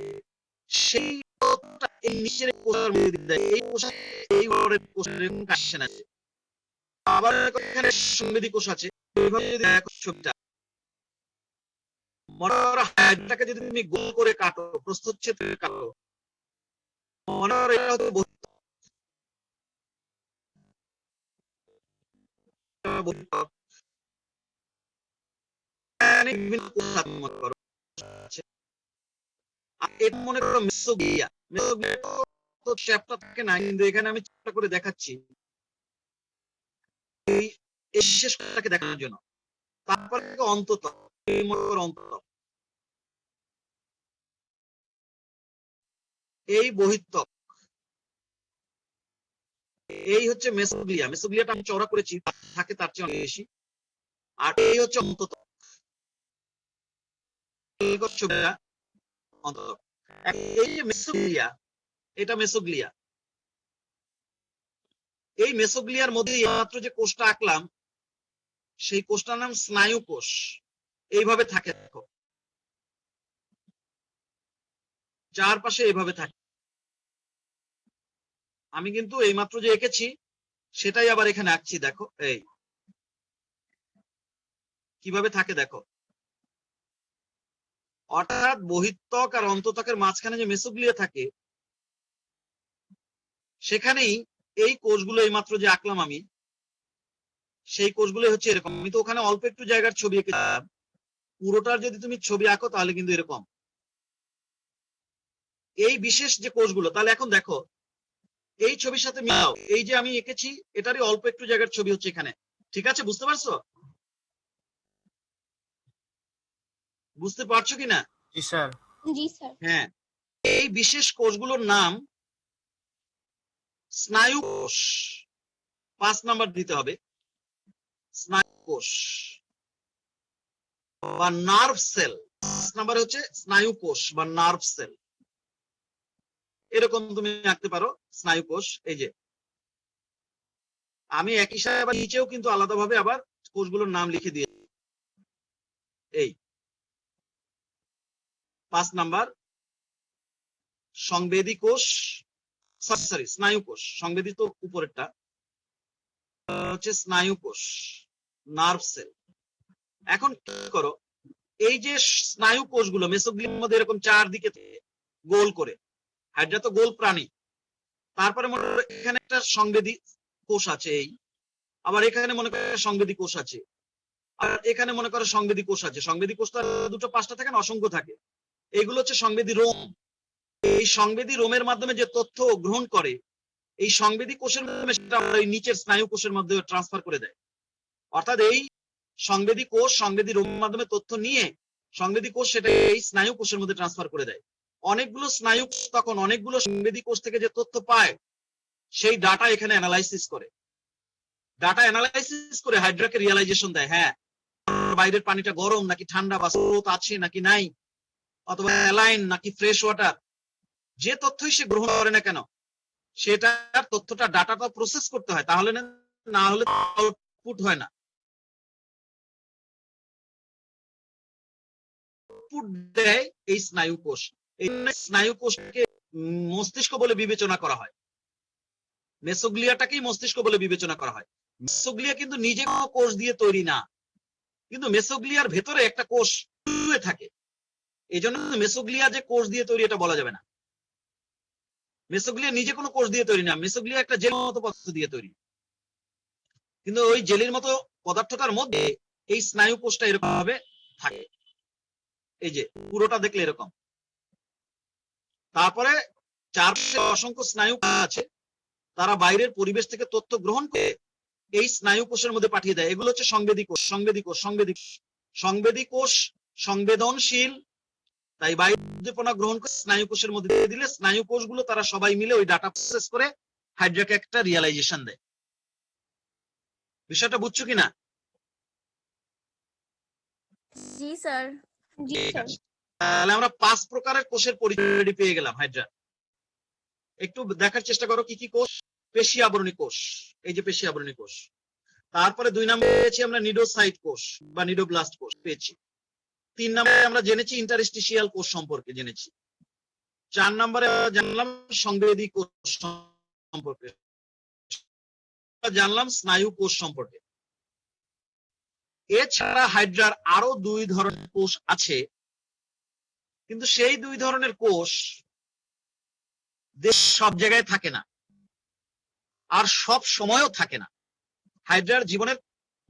Speaker 1: সেই তথ্যটা এই নিচের কোষের মধ্যে দেয়, এই কোষে এই ওরের কোষের এরকম কানেকশন আছে, আবার এখানে সংবেদী কোষ আছে, এইভাবে যদি দেখো ছবিটা মনে করো হাইড্রাটাকে যদি তুমি গোল করে কাটো, প্রস্থচ্ছেদ করে কাটো, মনে করো এটা হচ্ছে বহিঃত্বক। এখানে বিভিন্ন কোষ আছে মনে করো। আর এটা মনে করো মেসোগ্লিয়া। মেসোগ্লিয়া তো চ্যাপ্টার থাকে না, কিন্তু এখানে আমি চ্যাপ্টার করে দেখাচ্ছি এই বিশেষ কোষটাকে দেখানোর জন্য। তারপরে অন্তঃত্বক, এই মনে করো অন্তঃত্বক, এই বহিঃত্বক, এই হচ্ছে মেসোগ্লিয়া। মেসোগ্লিয়াটা আমি চওড়া করেছি, থাকে তার চেয়ে অনেক বেশি। আর এই হচ্ছে অন্তঃত্বক, ছবিটা অন্তঃত্বক। এই যে মেসোগ্লিয়া, এটা মেসোগ্লিয়া। এই মেসোগ্লিয়ার মধ্যে মাত্র যে কোষটা আঁকলাম, সেই কোষটার নাম স্নায়ু কোষ। এইভাবে থাকে, দেখো চারপাশে এইভাবে থাকে। আমি কিন্তু এইমাত্র যে এঁকেছি সেটাই আবার এখানে আঁকছি, দেখো এই কিভাবে থাকে দেখো। অর্থাৎ বহিঃত্বক আর অন্তঃত্বকের মাঝখানে যে মেসোগ্লিয়া থাকে, সেখানেই এই কোষগুলো এইমাত্র যে আঁকলাম আমি, সেই কোষগুলো হচ্ছে এরকম। আমি তো ওখানে অল্প একটু জায়গার ছবি এঁকেছিলাম, পুরোটার যদি তুমি ছবি আঁকো তাহলে কিন্তু এরকম এই বিশেষ যে কোষগুলো। তাহলে এখন দেখো এই ছবির সাথে মিলাও, এই যে আমি এঁকেছি এটারই অল্প একটু জায়গার ছবি হচ্ছে এখানে। ঠিক আছে, বুঝতে পারছো? বুঝতে পারছো কিনা?
Speaker 4: জি স্যার।
Speaker 5: জি স্যার।
Speaker 1: হ্যাঁ, এই বিশেষ কোষগুলোর নাম স্নায়ু কোষ। 5 নাম্বার দিতে হবে, স্নায়ু কোষ বা নার্ভ সেল। 5 নাম্বার হচ্ছে স্নায়ু কোষ বা নার্ভ সেল। এরকম তুমি আঁকতে পারো স্নায়ু কোষ। এই যে আমি একই সাথে আবার নিচেও কিন্তু আলাদাভাবে আবার কোষগুলোর নাম লিখে দিয়েছি। এই 5 নাম্বার সংবেদী কোষ, সরি স্নায়ু কোষ। সংবেদী তো উপরেরটা, হচ্ছে স্নায়ু কোষ, নার্ভ সেল। এখন কি করো, এই যে স্নায়ু কোষগুলো মেসোগ্লিয়ার মধ্যে এরকম চারদিকে গোল করে, হাইড্রা তো গোল প্রাণী। তারপরে মনে করো এখানে একটা সংবেদী কোষ আছে, এই আবার এখানে মনে করো সংবেদী কোষ আছে, আর এখানে মনে করো সংবেদী কোষ আছে। সংবেদী কোষ তো দুটো পাঁচটা থাকে না, অসংখ্য থাকে। এইগুলো হচ্ছে সংবেদী রোম। এই সংবেদী রোমের মাধ্যমে যে তথ্য গ্রহণ করে, এই সংবেদী কোষের মাধ্যমে সেটা এই নিচের স্নায়ু কোষের মধ্যে ট্রান্সফার করে দেয়। অর্থাৎ এই সংবেদী কোষ সংবেদী রোমের মাধ্যমে তথ্য নিয়ে সংবেদী কোষ সেটা এই স্নায়ু কোষের মধ্যে ট্রান্সফার করে দেয়। অনেকগুলো স্নায়ু কোষ তখন অনেকগুলো সংবেদী কোষ থেকে যে তথ্য পায়, সেই ডাটা এখানে অ্যানালাইসিস করে। ডাটা অ্যানালাইসিস করে হাইড্রাকে রিয়ালাইজেশন দেয়, হ্যাঁ বাইরের পানিটা গরম নাকি ঠান্ডা, বা স্রোত আছে নাকি নাই, অথবা অ্যালাইন নাকি ফ্রেশ ওয়াটার। যে তথ্যই সে গ্রহণ করে না কেন, সেটার তথ্যটা ডাটাটা প্রসেস করতে হয়, তাহলে না হলে আউটপুট হয় না। আউটপুট দেয় এই স্নায়ু কোষ। এই স্নায়ু কোষকে মস্তিষ্ক বলে বিবেচনা করা হয়, মেসোগ্লিয়াটাকেই মস্তিষ্ক বলে বিবেচনা করা হয়। মেসোগ্লিয়া কিন্তু নিজে কোনো কোষ দিয়ে তৈরি না, কিন্তু মেসোগ্লিয়ার ভেতরে একটা কোষ শুয়ে থাকে। এই জন্য মেসোগ্লিয়া যে কোষ দিয়ে তৈরি এটা বলা যাবে না। মেসোগ্লিয়া নিজে কোনো কোষ দিয়ে তৈরি না, মেসোগ্লিয়া একটা জেলের মতো পদার্থ দিয়ে তৈরি। কিন্তু ওই জেলির মতো পদার্থটার মধ্যে এই স্নায়ু কোষটা এরকম ভাবে থাকে। এই যে পুরোটা দেখলে এরকম। তারপরে চারপাশে অসংখ্য স্নায়ু কোষ আছে, তারা বাইরের পরিবেশ থেকে তথ্য গ্রহণ করে এই স্নায়ু কোষের মধ্যে পাঠিয়ে দেয়। এগুলো হচ্ছে সংবেদী কোষ। সংবেদী কোষ, সংবেদী কোষ সংবেদনশীল, তাই বাইরের উদ্দীপনা গ্রহণ করে স্নায়ু কোষের মধ্যে দিয়ে দিলে স্নায়ু কোষগুলো তারা সবাই মিলে ওই ডাটা প্রসেস করে হাইড্রাকে একটা রিয়ালাইজেশন দেয়। বিষয়টা বুঝছো কিনা?
Speaker 5: জি স্যার। জি
Speaker 1: ঠিক
Speaker 5: স্যার।
Speaker 1: আছে, তাহলে আমরা 5 প্রকারের কোষের পরিচয় পেয়ে গেলাম হাইড্রা। একটু দেখার চেষ্টা করো কি কি কোষ। পেশি আবরণী কোষ, এই যে পেশি আবরণী কোষ। তারপরে 2 নম্বরে পেয়েছি আমরা নিডোসাইট কোষ বা নিডোব্লাস্ট কোষ পেয়েছি। 3 নম্বরে আমরা জেনেছি ইন্টারস্টিশিয়াল কোষ সম্পর্কে জেনেছি। 4 নম্বরে জানলাম সংবেদী কোষ সম্পর্কে, জানলাম স্নায়ু কোষ সম্পর্কে। এছাড়া হাইড্রার আরো 2 ধরনের কোষ আছে, কিন্তু সেই দুই ধরনের কোষ দেশ সব জায়গায় থাকে না, আর সব সময়ও থাকে না। হাইড্রার জীবনের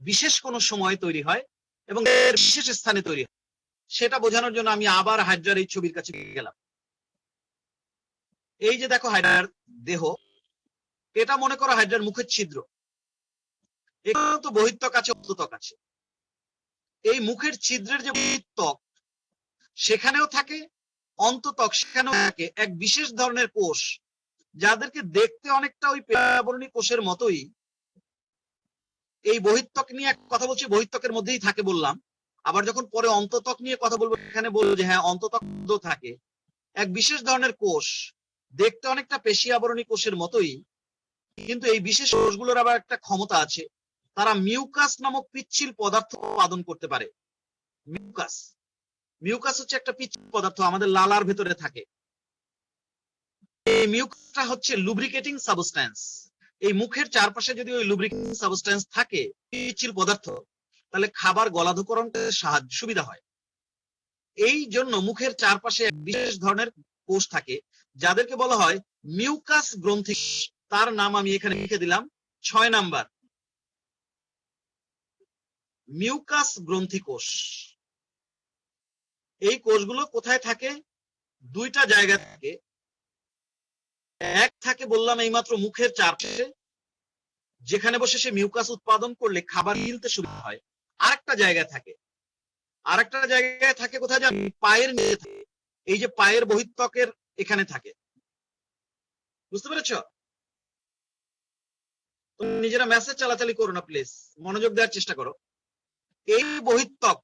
Speaker 1: বিশেষ কোন সময় তৈরি হয় এবং এর বিশেষ স্থানে তৈরি হয়। সেটা বোঝানোর জন্য আমি আবার হাইড্রার এই ছবির কাছে গেলাম। এই যে দেখো হাইড্রার দেহ, এটা মনে করো হাইড্রার মুখের ছিদ্র। এখানেও তো বহিঃত্বক আছে, অন্তঃত্বক আছে। এই মুখের ছিদ্রের যে বহিঃত্বক সেখানেও থাকে, অন্তঃত্বক সেখানেও থাকে এক বিশেষ ধরনের কোষ, যাদেরকে দেখতে অনেকটা ওই পেয়াবরণী কোষের মতোই। এই বহিঃত্বক নিয়ে কথা বলছি, বহিঃত্বকের মধ্যেই থাকে বললাম। আবার যখন পরে অন্তঃত্বক নিয়ে কথা বলবো এখানে বলবো যে হ্যাঁ অন্তঃত্বক থাকে এক বিশেষ ধরনের কোষ, দেখতে অনেকটা পেশি আবরণী কোষের মতোই, কিন্তু এই বিশেষ কোষগুলোর আবার একটা ক্ষমতা আছে, তারা মিউকাস নামক পিচ্ছিল পদার্থ উৎপাদন করতে পারে। মিউকাস, মিউকাস হচ্ছে একটা পিচ্ছিল পদার্থ, আমাদের লালার ভেতরে থাকে। এই মিউকাসটা হচ্ছে লুব্রিকেটিং সাবস্ট্যান্স। এই মুখের চারপাশে যদি ওই লুব্রিকেটিং সাবস্ট্যান্স থাকে, পিচ্ছিল পদার্থ, তাহলে খাবার গলাধকরণ সাহায্য সুবিধা হয়। এই জন্য মুখের চারপাশে এক বিশেষ ধরনের কোষ থাকে, যাদেরকে বলা হয় মিউকাস গ্রন্থি। তার নাম আমি এখানে লিখে দিলাম 6 নাম্বার, মিউকাস গ্রন্থি কোষ। এই কোষগুলো কোথায় থাকে? দুইটা জায়গা থাকে। এক থাকে বললাম এইমাত্র মুখের চারপাশে, যেখানে বসে সে মিউকাস উৎপাদন করলে খাবার গিলতে সুবিধা হয়। আরেকটা জায়গায় থাকে, আরেকটা জায়গায় থাকে কোথায় জানি? পায়ের নিচে থাকে। এই যে পায়ের বহিঃত্বকের এখানে থাকে, বুঝতে পেরেছ? তুমি নিজেরা মেসেজ চালাচালি করো না প্লিজ, মনোযোগ দেওয়ার চেষ্টা করো। এই বহিঃত্বক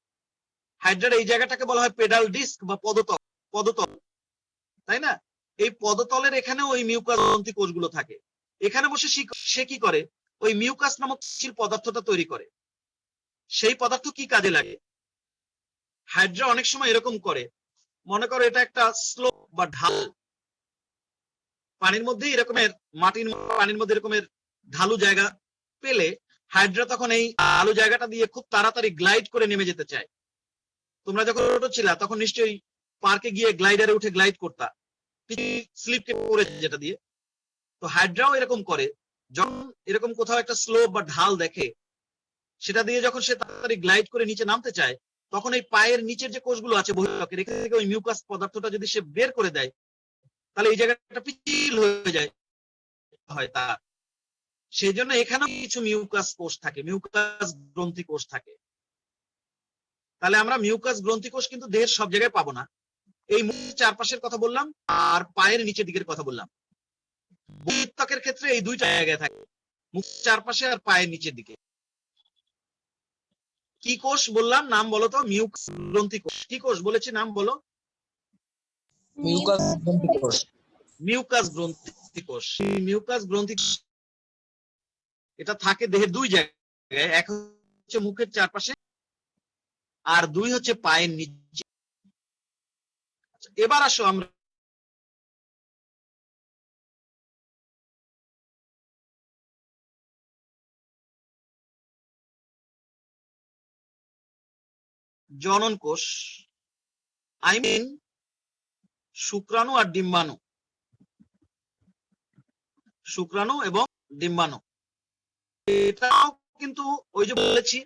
Speaker 1: হাইড্রার এই জায়গাটাকে বলা হয় পেডাল ডিস্ক বা পদতল, পদতল, তাই না? এই পদতলের এখানেও ওই মিউকাস গ্রন্থি কোষগুলো থাকে। এখানে বসে সে কি করে? ওই মিউকাস নামক শিল পদার্থটা তৈরি করে। সেই পদার্থ কি কাজে লাগে? হাইড্রা অনেক সময় এরকম করে, মনে করো এটা একটা স্লোপ বা ঢাল, পানির মধ্যে এরকমের পানির মধ্যে এরকমের ঢালু জায়গা পেলে হাইড্রা তখন এই ঢালু জায়গাটা দিয়ে খুব তাড়াতাড়ি গ্লাইড করে নেমে যেতে চায়। তোমরা যখন ছোট ছিলা তখন নিশ্চয়ই পার্কে গিয়ে গ্লাইডারে উঠে গ্লাইড করতা, স্লিপ করে যেটা দিয়ে। তো হাইড্রাও এরকম করে, যখন এরকম কোথাও একটা স্লোপ বা ঢাল দেখে, সেটা দিয়ে যখন সে তাড়াতাড়ি গ্লাইড করে নিচে নামতে চায়, তখন এই পায়ের নিচের যে কোষগুলো আছে বহিঃত্বকের, এখান থেকে ওই মিউকাস পদার্থটা যদি সে বের করে দেয়, তাহলে এই জায়গাটা পিচ্ছিল হয়ে যায় হয় তার। সেই জন্য এখানেও কিছু মিউকাস কোষ থাকে, মিউকাস গ্রন্থি কোষ থাকে। তাহলে আমরা মিউকাস গ্রন্থি কোষ কিন্তু দেহের সব জায়গায় পাবো না। এই মুখের চারপাশের কথা বললাম আর পায়ের নিচের দিকের কথা বললাম। বহিঃত্বকের ক্ষেত্রে এই দুইটা জায়গায় থাকে, মুখের চারপাশে আর পায়ের নিচের দিকে। কি কোষ বললাম? নাম বলো তো। মিউকাস গ্রন্থি কোষ। কি কোষ বলেছি? নাম বলো।
Speaker 2: মিউকাস গ্রন্থি কোষ।
Speaker 1: মিউকাস গ্রন্থি কোষ। মিউকাস গ্রন্থি এটা থাকে দেহের দুই জায়গায়, এক হচ্ছে মুখের চারপাশে আর দুই হচ্ছে পায়ের নিচে। এবার আসো আমরা জনন কোষ, আই মিন শুক্রাণু আর ডিম্বাণু। শুক্রাণু এবং ডিম্বাণু এটাও কিন্তু ওই যে বলেছি,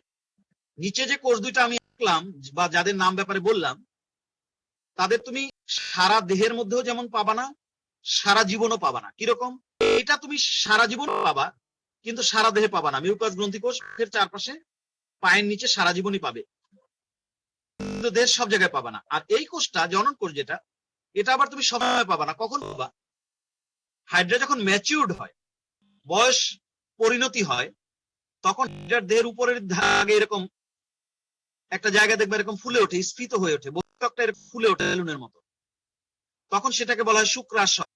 Speaker 1: নিচে যে কোষ দুইটা আমি আঁকলাম বা যাদের নাম ব্যাপারে বললাম, তাদের তুমি সারা দেহের মধ্যেও যেমন পাবা না, সারা জীবনও পাবা না। কিরকম? এটা তুমি সারা জীবন পাবা কিন্তু সারা দেহে পাবা না। মিউকাস গ্রন্থি কোষের চারপাশে পায়ের নিচে সারা জীবনই পাবে, কিন্তু দেহের সব জায়গায় পাবা না। আর এই কোষটা জনন কোষ যেটা, এটা আবার তুমি সবসময় পাবা না। কখন পাবা? হাইড্রা যখন ম্যাচিউরড হয়, বয়স পরিণতি হয়, তখন দেহের উপরের ভাগে এরকম একটা জায়গা দেখবে এরকম ফুলে ওঠে, স্ফীত হয়ে ওঠে, বহিঃত্বকটা এরকম ফুলে ওঠে বেলুনের মতো। তখন সেটাকে বলা হয় শুক্রাশয়।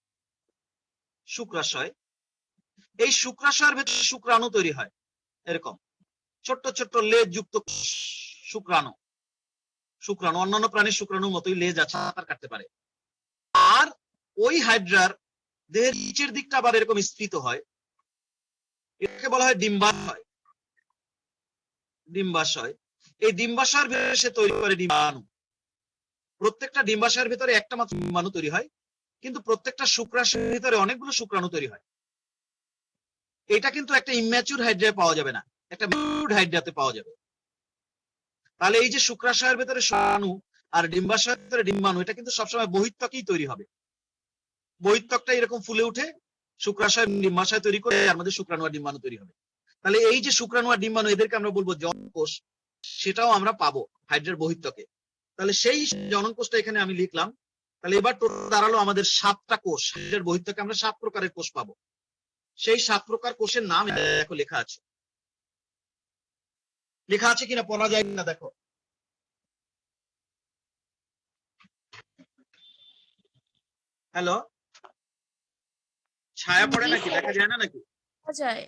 Speaker 1: শুক্রাশয়। এই শুক্রাশয়ের ভেতরে শুক্রাণু তৈরি হয়, এরকম ছোট্ট ছোট্ট লেজ যুক্ত শুক্রাণু। শুক্রাণু অন্যান্য প্রাণীর শুক্রাণুর মতোই লেজ আছে, সাঁতার কাটতে পারে। আর ওই হাইড্রার দেহের নিচের দিকটা আবার এরকম স্ফীত হয়, এটাকে বলা হয় ডিম্বাশয়। ডিম্বাশয়। এই ডিম্বাশয়ের ভেতরে সে তৈরি করে ডিম্বাণু। প্রত্যেকটা ডিম্বাশয়ের ভিতরে একটা মাত্র ডিম্বাণু তৈরি হয়, কিন্তু প্রত্যেকটা শুক্রাশয়ের ভিতরে অনেকগুলো শুক্রাণু তৈরি হয়। এটা কিন্তু একটা ইম্যাচিউর হাইড্রায় পাওয়া যাবে না, একটা ম্যাচিউরড হাইড্রাতে পাওয়া যাবে। তাহলে এই যে শুক্রাশয়ের ভিতরে শুক্রাণু আর ডিম্বাশয়ের ভিতরে ডিম্বাণু, এটা কিন্তু সবসময় বহিঃত্বকেই তৈরি হবে। বহিঃত্বকটা এরকম ফুলে উঠে শুক্রাশয় ডিম্বাশয় তৈরি করে তার মধ্যে শুক্রাণু আর ডিম্বাণু তৈরি হবে। তাহলে এই যে শুক্রাণু আর ডিম্বাণু, এদেরকে আমরা বলবো জনন কোষ, সেটাও আমরা পাবো হাইড্রার বহিঃত্বকে। তাহলে সেই জনন কোষটা এখানে আমি লিখলাম। তাহলে এবার টোটাল দাঁড়ালো আমাদের 7টা কোষ। হাইড্রার বহিঃত্বকে আমরা 7 প্রকারের কোষ পাবো। সেই 7 প্রকার কোষের নাম দেখো লেখা আছে, লেখা আছে কিনা পড়া যায় না দেখো। হ্যালো, ছায়া পড়ে নাকি, দেখা যায় না নাকি?
Speaker 3: যায়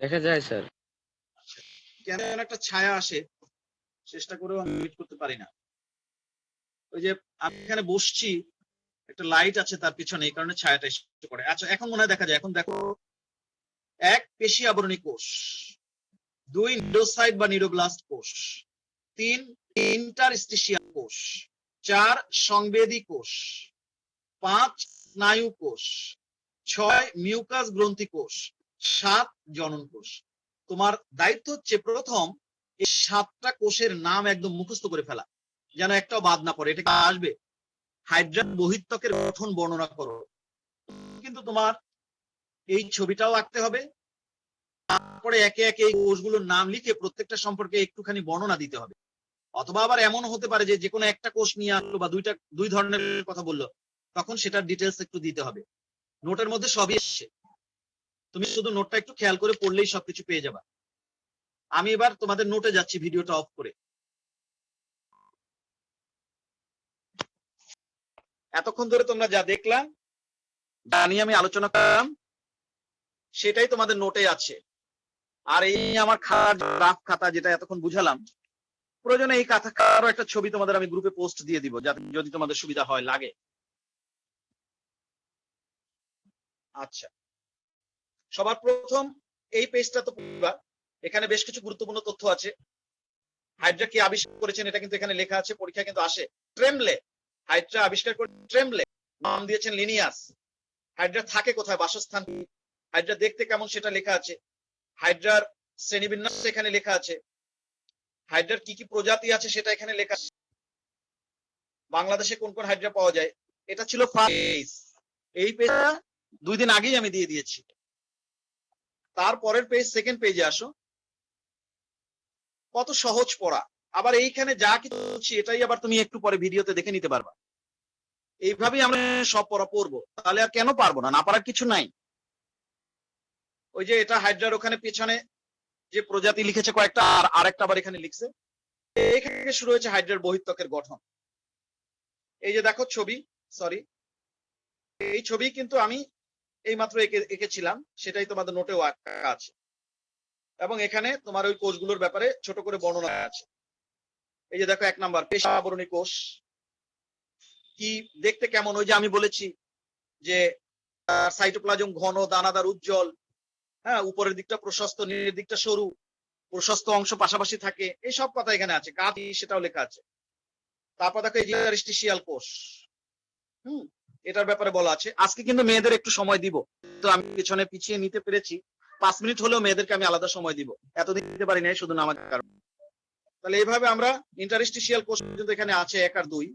Speaker 4: দেখা যায় স্যার।
Speaker 1: কেন একটা ছায়া আসে, চেষ্টা করেও আমি মিট করতে পারি না। ওই যে আমি এখানে বসছি, একটা লাইট আছে তার পিছনে, এই কারণে ছায়াটা এসে পড়ে। আচ্ছা, এখন মনে হয় দেখা যায়। এখন দেখো, 1 পেশি আবরণী কোষ, 2 নিডোসাইট বা নিডোব্লাস্ট কোষ, 3 ইন্টারস্টিশিয়াল কোষ, 4 সংবেদী কোষ, 5 স্নায়ু কোষ, 6 মিউকাস গ্রন্থি কোষ, 7 জনন কোষ। তোমার দায়িত্ব হচ্ছে প্রথম এই 7টা কোষের নাম একদম মুখস্থ করে ফেলা, যেন একটাও বাদ না পড়ে। এটা কি আসবে? হাইড্রার বহিঃত্বকের গঠন বর্ণনা করো, কিন্তু তোমার এই ছবিটাও আঁকতে হবে, তারপরে একে একে এই কোষগুলোর নাম লিখে প্রত্যেকটা সম্পর্কে একটুখানি বর্ণনা দিতে হবে। অথবা আবার এমন হতে পারে যে কোনো একটা কোষ নিয়ে আসলো বা দুই ধরনের কথা বললো, তখন সেটার ডিটেলস একটু দিতে হবে। নোটের মধ্যে সবই এসছে, তুমি শুধু নোটটা একটু খেয়াল করে পড়লেই সবকিছু পেয়ে যাবা। আমি এবার তোমাদের নোটে যাচ্ছি ভিডিওটা অফ করে। এতক্ষণ ধরে তোমরা যা দেখলাম, যা নিয়ে আমি আলোচনা করলাম, সেটাই তোমাদের নোটে আছে। আর এই আমার রাফ খাতা যেটা এতক্ষণ বুঝালাম, প্রয়োজনে এই খাতারও একটা ছবি তোমাদের আমি গ্রুপে পোস্ট দিয়ে দিব, যাতে যদি তোমাদের সুবিধা হয় লাগে। আচ্ছা, সবার প্রথম এই পেজটা তো পুরো, এখানে বেশ কিছু গুরুত্বপূর্ণ তথ্য আছে। হাইড্রা কে আবিষ্কার করেছেন এটা কিন্তু এখানে লেখা আছে, পরীক্ষা কিন্তু আসে। ট্রেমলে, হাইড্রা আবিষ্কার করে ট্রেমলে, নাম দিয়েছেন লিনিয়াস। হাইড্রা থাকে কোথায়, বাসস্থান, হাইড্রা দেখতে কেমন সেটা লেখা আছে। হাইড্রার শ্রেণীবিন্যাস এখানে লেখা আছে। হাইড্রার কি কি প্রজাতি আছে সেটা এখানে লেখা আছে। বাংলাদেশে কোন কোন হাইড্রা পাওয়া যায়, এটা ছিল ফার্স্ট পেজ। এই পেজটা 2 দিন আগেই আমি দিয়ে দিয়েছি। তারপরের পেজ, সেকেন্ড পেজে আসো। কত সহজ পড়া। আবার এইখানে যা কিছু বলছি এটাই আবার তুমি একটু পরে ভিডিওতে দেখে নিতে পারবা। এইভাবেই আমরা সব পড়া পড়বো, তাহলে আর কেন পারবো না? না পারার কিছু নাই। ওই যে এটা হাইড্রার ওখানে পেছনে যে প্রজাতি লিখেছে কয়েকটা, আর আরেকটা আবার এখানে লিখছে। এখানে শুরু হয়েছে হাইড্রার বহিঃত্বকের গঠন। এই যে দেখো ছবি, সরি, এই ছবি কিন্তু আমি এইমাত্র এঁকেছিলাম, সেটাই তোমাদের নোটেও আঁকা আছে। এবং এখানে তোমার ওই কোষগুলোর ব্যাপারে ছোট করে বর্ণনা আছে। এই যে দেখো 1 নাম্বার পেশি আবরণী কোষ, কি দেখতে কেমন? ওই যে আমি বলেছি যে সাইটোপ্লাজম ঘন, দানাদার, উজ্জ্বল, হ্যাঁ, উপরের দিকটা প্রশস্ত, নিচের দিকটা সরু, প্রশস্ত অংশ পাশাপাশি থাকে, এই সব কথা এখানে আছে। কাজ সেটাও লেখা আছে। তারপর দেখো এই যে ইন্টারস্টিশিয়াল কোষ, এটার ব্যাপারে বলা আছে। আজকে কিন্তু মেয়েদের একটু সময় দিব, তো আমি পিছনে পিছিয়ে নিতে পেরেছি। 5 মিনিট হলেও মেয়েদেরকে আমি আলাদা সময় দিব, এতদিন দিতে পারি নাই শুধু নামাজের কারণে। তাহলে এইভাবে আমরা ইন্টারস্টিশিয়াল কোষ পর্যন্ত এখানে আছে 1 আর 2।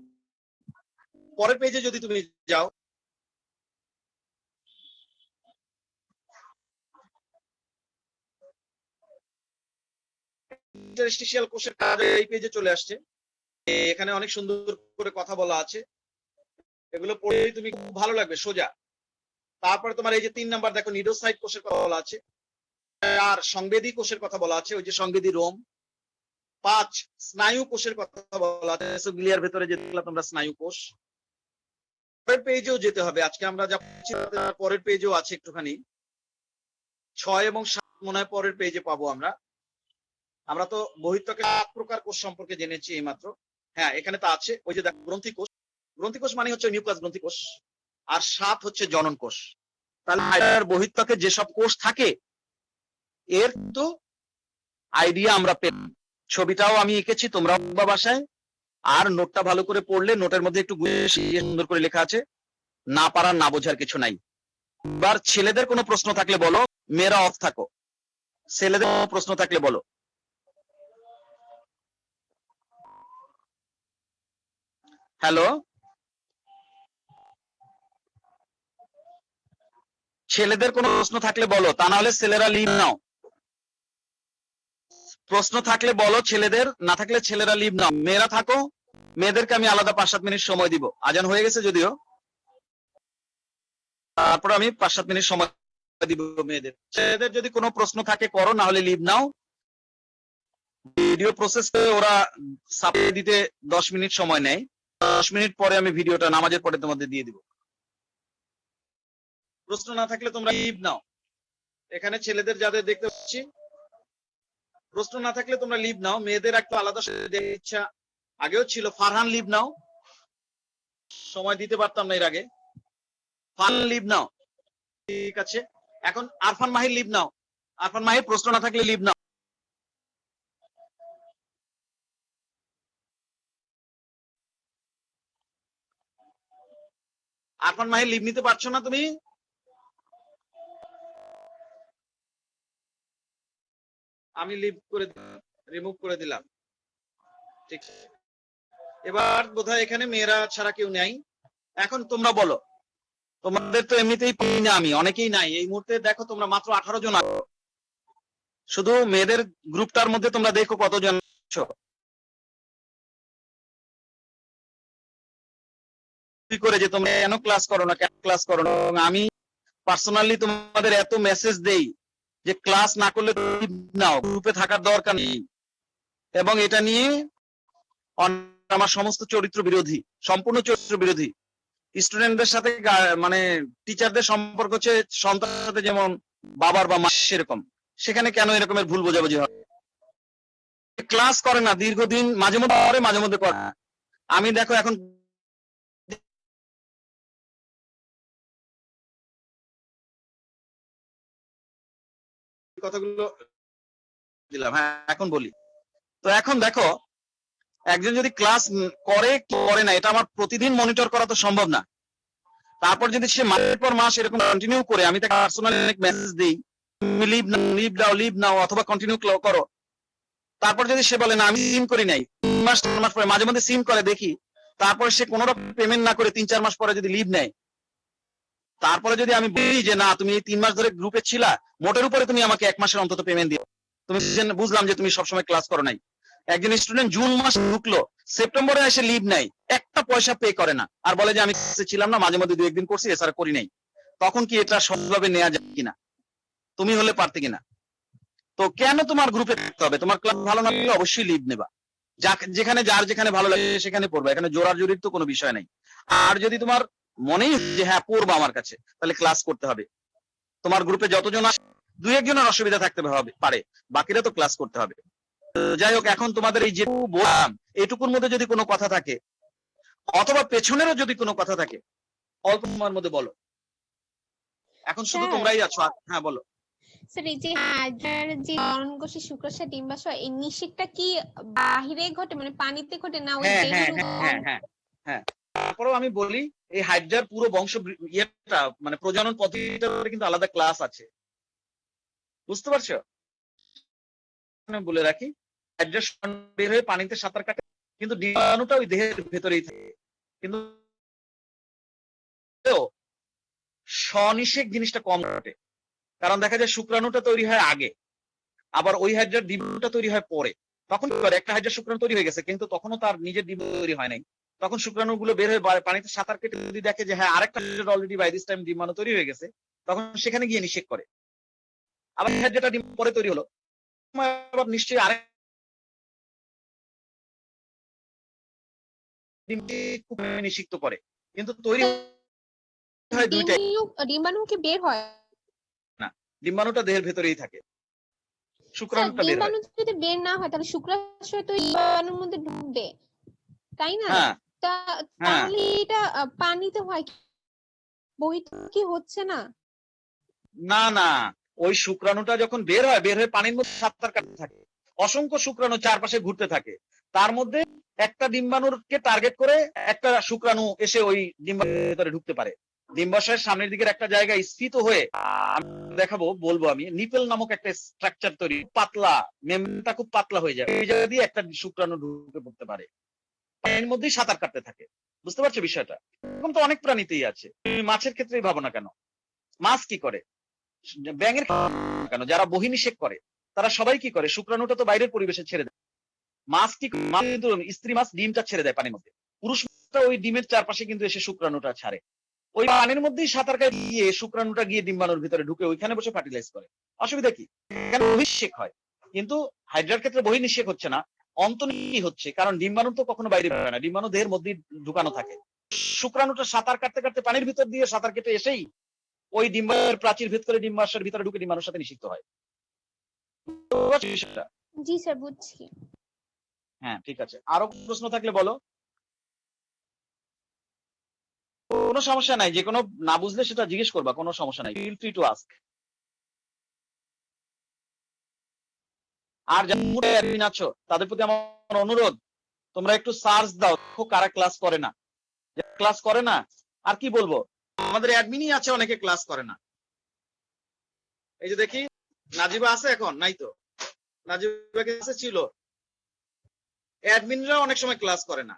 Speaker 1: পরের পেজে যদি তুমি যাও, ইন্টারস্টিশিয়াল কোষের কাজ এই পেজে চলে আসছে। এখানে অনেক সুন্দর করে কথা বলা আছে, এগুলো পড়ে তুমি খুব ভালো লাগবে, সোজা। তারপরে তোমার এই যে 3 নাম্বার দেখো নিডোসাইট কোষের কথা বলা আছে, আর সংবেদী কোষের কথা বলা আছে, ওই যে সংবেদী রোম। 5 স্নায়ু কোষের কথা বলা আছে, গ্লিয়ার ভেতরে যে দেখলা তোমরা স্নায়ু কোষ। পরের পেজেও যেতে হবে, আজকে আমরা যা পড়ছি পরের পেজেও আছে একটুখানি। 6 এবং 7 মনে হয় পরের পেজে পাবো আমরা। আমরা তো বহিঃত্বকের 7 প্রকার কোষ সম্পর্কে জেনেছি এইমাত্র। হ্যাঁ, এখানে তা আছে। ওই যে দেখো গ্রন্থি কোষ, গ্রন্থি কোষ মানে হচ্ছে মিউকাস গ্রন্থি কোষ, আর 7 হচ্ছে জনন কোষ। তাহলে হাইড্রার বহিঃত্বকে যেসব কোষ থাকে এর তো আইডিয়া আমরা পেলাম। ছবিটাও আমি এঁকেছি, তোমরাও বাসায় আর নোটটা ভালো করে পড়লে নোটের মধ্যে একটু গুছিয়ে সুন্দর করে লেখা আছে, না পারার না বোঝার কিছু নাই। এবার ছেলেদের কোনো প্রশ্ন থাকলে বলো, মেয়েরা অফ থাকো। ছেলেদের কোনো প্রশ্ন থাকলে বলো। হ্যালো, ছেলেদের কোনো প্রশ্ন থাকলে বলো, তা না হলে ছেলেরা লিভ নাও। প্রশ্ন থাকলে বলো ছেলেদের, না থাকলে ছেলেরা লিভ নাও। মেয়েরা থাকো, মেয়েদেরকে আমি আলাদা 5-7 মিনিট সময় দিব। আজান হয়ে গেছে যদিও, তারপর আমি 5-7 মিনিট সময় দিব মেয়েদের। ছেলেদের যদি কোনো প্রশ্ন থাকে করো, না হলে লিভ নাও। ভিডিও প্রসেস ওরা সাপ্লাই দিতে 10 মিনিট সময় নেয়। 10 মিনিট পরে আমি ভিডিওটা নামাজের পরে তোমাদের দিয়ে দিব। প্রশ্ন না থাকলে তোমরা লিভ নাও। এখানে ছেলেদের যাদের দেখতে পাচ্ছি, প্রশ্ন না থাকলে তোমরা লিভ নাও। মেয়েদের একটু আলাদা ইচ্ছা আগেও ছিল। ফারহান লিভ নাও, সময় দিতে পারতাম না এর আগে। ফারহান লিভ নাও, ঠিক আছে। এখন আরফান মাহির লিভ নাও। আরফান মাহির প্রশ্ন না থাকলে লিভ নাও। আরফান মাহির লিভ নিতে পারছো না তুমি? আমি লিভ করে রিমুভ করে দিলাম, ঠিক আছে। এবার বোধহয় এখানে মেয়েরা ছাড়া কেউ নাই। এখন তোমরা বলো, তোমাদের তো এমনিতেই পাই না, আমি অনেকেই নাই এই মুহূর্তে। দেখো তোমরা মাত্র 18 জন আছো। শুধু মেয়েদের গ্রুপটার মধ্যে তোমরা দেখো কতজন আছো। কি করে যে তোমরা কেন ক্লাস করো না, কেন ক্লাস করো না। আমি পার্সোনালি তোমাদের এত মেসেজ দেই যে ক্লাস না করলে নাও, গ্রুপে থাকার দরকার নেই। এবং এটা নিয়ে আমার সমস্ত চরিত্র বিরোধী, সম্পূর্ণ চরিত্র বিরোধী। স্টুডেন্টদের সাথে মানে টিচারদের সম্পর্ক হচ্ছে সন্তানের সাথে যেমন বাবার বা মায়ের সেরকম। সেখানে কেন এরকমের ভুল বোঝাবুঝি হয়? ক্লাস করে না দীর্ঘদিন, মাঝে মধ্যে করে, মাঝে মধ্যে করে না। আমি দেখো এখন কথাগুলো দিলাম, হ্যাঁ এখন বলি। তো এখন দেখো, একজন যদি ক্লাস করে করে না, এটা আমার প্রতিদিন মনিটর করা তো সম্ভব না। তারপর যদি সে মাসের পর মাস এরকম কন্টিনিউ করে, আমি তাকে পার্সোনালি অনেক মেসেজ দিই, তুমি লিভ নাও, লিভ নাও অথবা কন্টিনিউ করো। তারপর যদি সে বলে না আমি সিম করি নাই, 3 মাস 4 মাস পরে মাঝে মধ্যে সিম করে দেখি, তারপর সে কোনো রকম পেমেন্ট না করে 3-4 মাস পরে যদি লিভ নেয়, তারপরে যদি আমি বলি যে না তুমি এই 3 মাস ধরে গ্রুপে ছিলা, মোটের উপরে তুমি আমাকে 1 মাসের অন্তত পেমেন্ট দিও, তুমি বুঝলাম যে তুমি সবসময় ক্লাস করো নাই। একজন স্টুডেন্ট জুন মাস ঢুকলো, সেপ্টেম্বরে এসে লিভ নাই, একটা পয়সা পে করে না, আর বলে যে আমি ছিলাম না, মাঝে মধ্যে 2-1 দিন করছি, এছাড়া করি নাই। তখন কি এটা সহজভাবে নেওয়া যায় কিনা? তুমি হলে পারতে কিনা? তো কেন তোমার গ্রুপে থাকতে হবে? তোমার ক্লাস ভালো না লাগলে অবশ্যই লিভ নেবা। যেখানে যার যেখানে ভালো লাগে সেখানে পড়বা, এখানে জোরাজুরির তো কোনো বিষয় নাই। আর যদি তোমার মনেই যে হ্যাঁ পড়বা আমার কাছে, তাহলে ক্লাস করতে হবে। তোমার গ্রুপে যতজন আসে 2-1 জনের অসুবিধা থাকতে পারে, বাকিরা তো ক্লাস করতে হবে। যাই হোক, এখন তোমাদের এই যে বললাম এটুকুর মধ্যে যদি কোনো কথা থাকে, অথবা পেছনেরও যদি কোনো কথা থাকে, অল্প সময়ের মধ্যে বলো। এখন শুধু তোমরাই আছো। হ্যাঁ বলো।
Speaker 5: স্যার, এই যে হাইড্রার যে অরণকোষী শুক্রাশয় ডিম্বাশয়, এই নিষেকটা কি বাহিরে ঘটে, মানে পানিতে ঘটে না ওই
Speaker 1: হ্যাঁ হ্যাঁ
Speaker 5: দেহের
Speaker 1: হ্যাঁ হ্যাঁ হ্যাঁ। তারপরেও আমি বলি, এই হাইড্রার পুরো বংশ ইয়েটা মানে প্রজনন পদ্ধতিটার কিন্তু আলাদা ক্লাস আছে, বুঝতে পারছো? বলে রাখি, হাইড্রা বের হয়ে পানিতে সাঁতার কাটে, কিন্তু ডিম্বাণুটা ওই দেহের ভেতরেই থাকে। কিন্তু স্বনিষেক জিনিসটা কম ঘটে, কারণ দেখা যায় শুক্রাণুটা তৈরি হয় আগে, আবার ওই হাইড্রার ডিম্বাণুটা তৈরি হয় পরে। তখন একটা হাইড্রা শুক্রাণু তৈরি হয়ে গেছে, কিন্তু তখনও তার নিজের ডিম্ব তৈরি হয় নাই। তখন শুক্রাণু গুলো বের হয়ে পানিতে সাঁতার কেটে যদি দেখে যে হ্যাঁ আরেকটা অলরেডি বাই দিস টাইম ডিম্বাণু তৈরি হয়ে গেছে, তখন সেখানে গিয়ে নিষেক করে। আবার হাইড্রাটা ডিম পরে তৈরি হলো, আবার নিশ্চয়ই আরেক ডিমটি খুব নিষিক্ত করে, কিন্তু তৈরি হয় দুইটাই।
Speaker 5: ডিম্বাণু কি বের হয়
Speaker 1: না, ডিম্বাণুটা দেহের ভেতরেই থাকে, শুক্রাণুটা বের হয়।
Speaker 5: ডিম্বাণু যদি বের না হয় তাহলে শুক্রাশয় তো ডিম্বাণুর মধ্যে ঢুকবে, তাই না?
Speaker 1: হ্যাঁ
Speaker 5: তাহলে এটা পানিতে হয় বহিত কি হচ্ছে না?
Speaker 1: না না, ওই শুক্রাণুটা যখন বের হয় পানির মধ্যে সাঁতার কাটতে থাকে, অসংখ্য শুক্রাণু চারপাশে ঘুরতে থাকে, তার মধ্যে একটা ডিম্বাণুকে টার্গেট করে একটা শুক্রাণু এসে ওই ডিম্বাণুর ভিতরে ঢুকতে পারে। ডিম্বাশয়ের সামনের দিকের একটা জায়গায় স্ফীত হয়ে দেখাবো, বলবো আমি, নিপেল নামক একটা স্ট্রাকচার তৈরি, পাতলা, মেমব্রেনটা খুব পাতলা হয়ে যায়, ওই জায়গা দিয়ে একটা শুক্রাণু ঢুকে পড়তে পারে, পানির মধ্যেই সাঁতার কাটতে থাকে। বুঝতে পারছো বিষয়টা? এরকম তো অনেক প্রাণীতেই আছে, তুমি মাছের ক্ষেত্রেই ভাবো না কেন। মাছ কি করে, ব্যাঙের কেন, যারা বহির্নিষেক করে তারা সবাই কি করে, শুক্রাণুটা তো বাইরের পরিবেশে ছেড়ে দেয়। মাছ কি, মাছ কিন্তু স্ত্রী মাছ ডিমটা ছেড়ে দেয় পানির মধ্যে, পুরুষ মাছটা ওই ডিমের চারপাশে কিন্তু এসে শুক্রাণুটা ছাড়ে, ওই পানির মধ্যেই সাঁতার গিয়ে শুক্রাণুটা গিয়ে ডিম্বাণুর ভিতরে ঢুকে ওইখানে বসে ফার্টিলাইজ করে। অসুবিধা কি? কেন বহির্নিষেক হয়, কিন্তু হাইড্রার ক্ষেত্রে বহির্নিষেক হচ্ছে না, অন্তর্নিহি হচ্ছে, কারণ ডিম্বাণু তো কখনো বাইরে বেরোয় না, ডিম্বাণু দেহের মধ্যেই ঢুকানো থাকে। শুক্রাণুটা সাঁতার কাটতে কাটতে পানির ভিতর দিয়ে সাঁতার কেটে এসেই ওই ডিম্বাণুর প্রাচীর ভেদ করে ডিম্বাশয়ের ভিতরে ঢুকে ডিম্বাণুর সাথে নিষিক্ত হয়।
Speaker 5: জি স্যার, বুঝছি।
Speaker 1: হ্যাঁ, ঠিক আছে। আরো প্রশ্ন থাকলে বলো। কোনো সমস্যা নাই, যে কোনো না বুঝলে সেটা জিজ্ঞেস করবা, কোনো সমস্যা নাই, ফিল ফ্রি টু আস্ক। আর যারা অ্যাডমিন আছো তাদের প্রতি আমার অনুরোধ, তোমরা একটু সার্চ দাও, কারা ক্লাস করে না, ক্লাস করে না। আর কি বলবো, আমাদের অ্যাডমিনই আছে অনেকে ক্লাস করে না। এই যে দেখি নাজিবা আছে, এখন নাই তো, নাজিবা কাছে ছিল। অ্যাডমিনরা অনেক সময় ক্লাস করে না।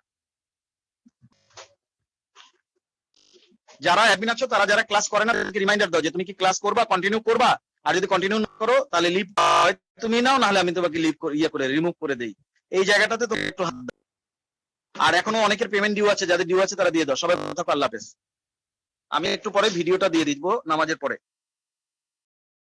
Speaker 1: যারা অ্যাডমিন আছো তারা যারা ক্লাস করে না তাদেরকে রিমাইন্ডার দাও যে তুমি কি ক্লাস করবা, কন্টিনিউ করবা। আর যদি কন্টিনিউ না করো তাহলে লিভ তুমি নাও, নাহলে আমি তোমাকে লিভ করে রিমুভ করে দেই। এই জায়গাটাতে তো একটু হাত দাও। আর এখনো অনেকের পেমেন্ট ডিউ আছে, যাদের ডিউ আছে তারা দিয়ে দাও। সবাই ভালো থাকো, আল্লাহ হাফেজ। আমি একটু পরে ভিডিওটা দিয়ে দিব নামাজের পরে।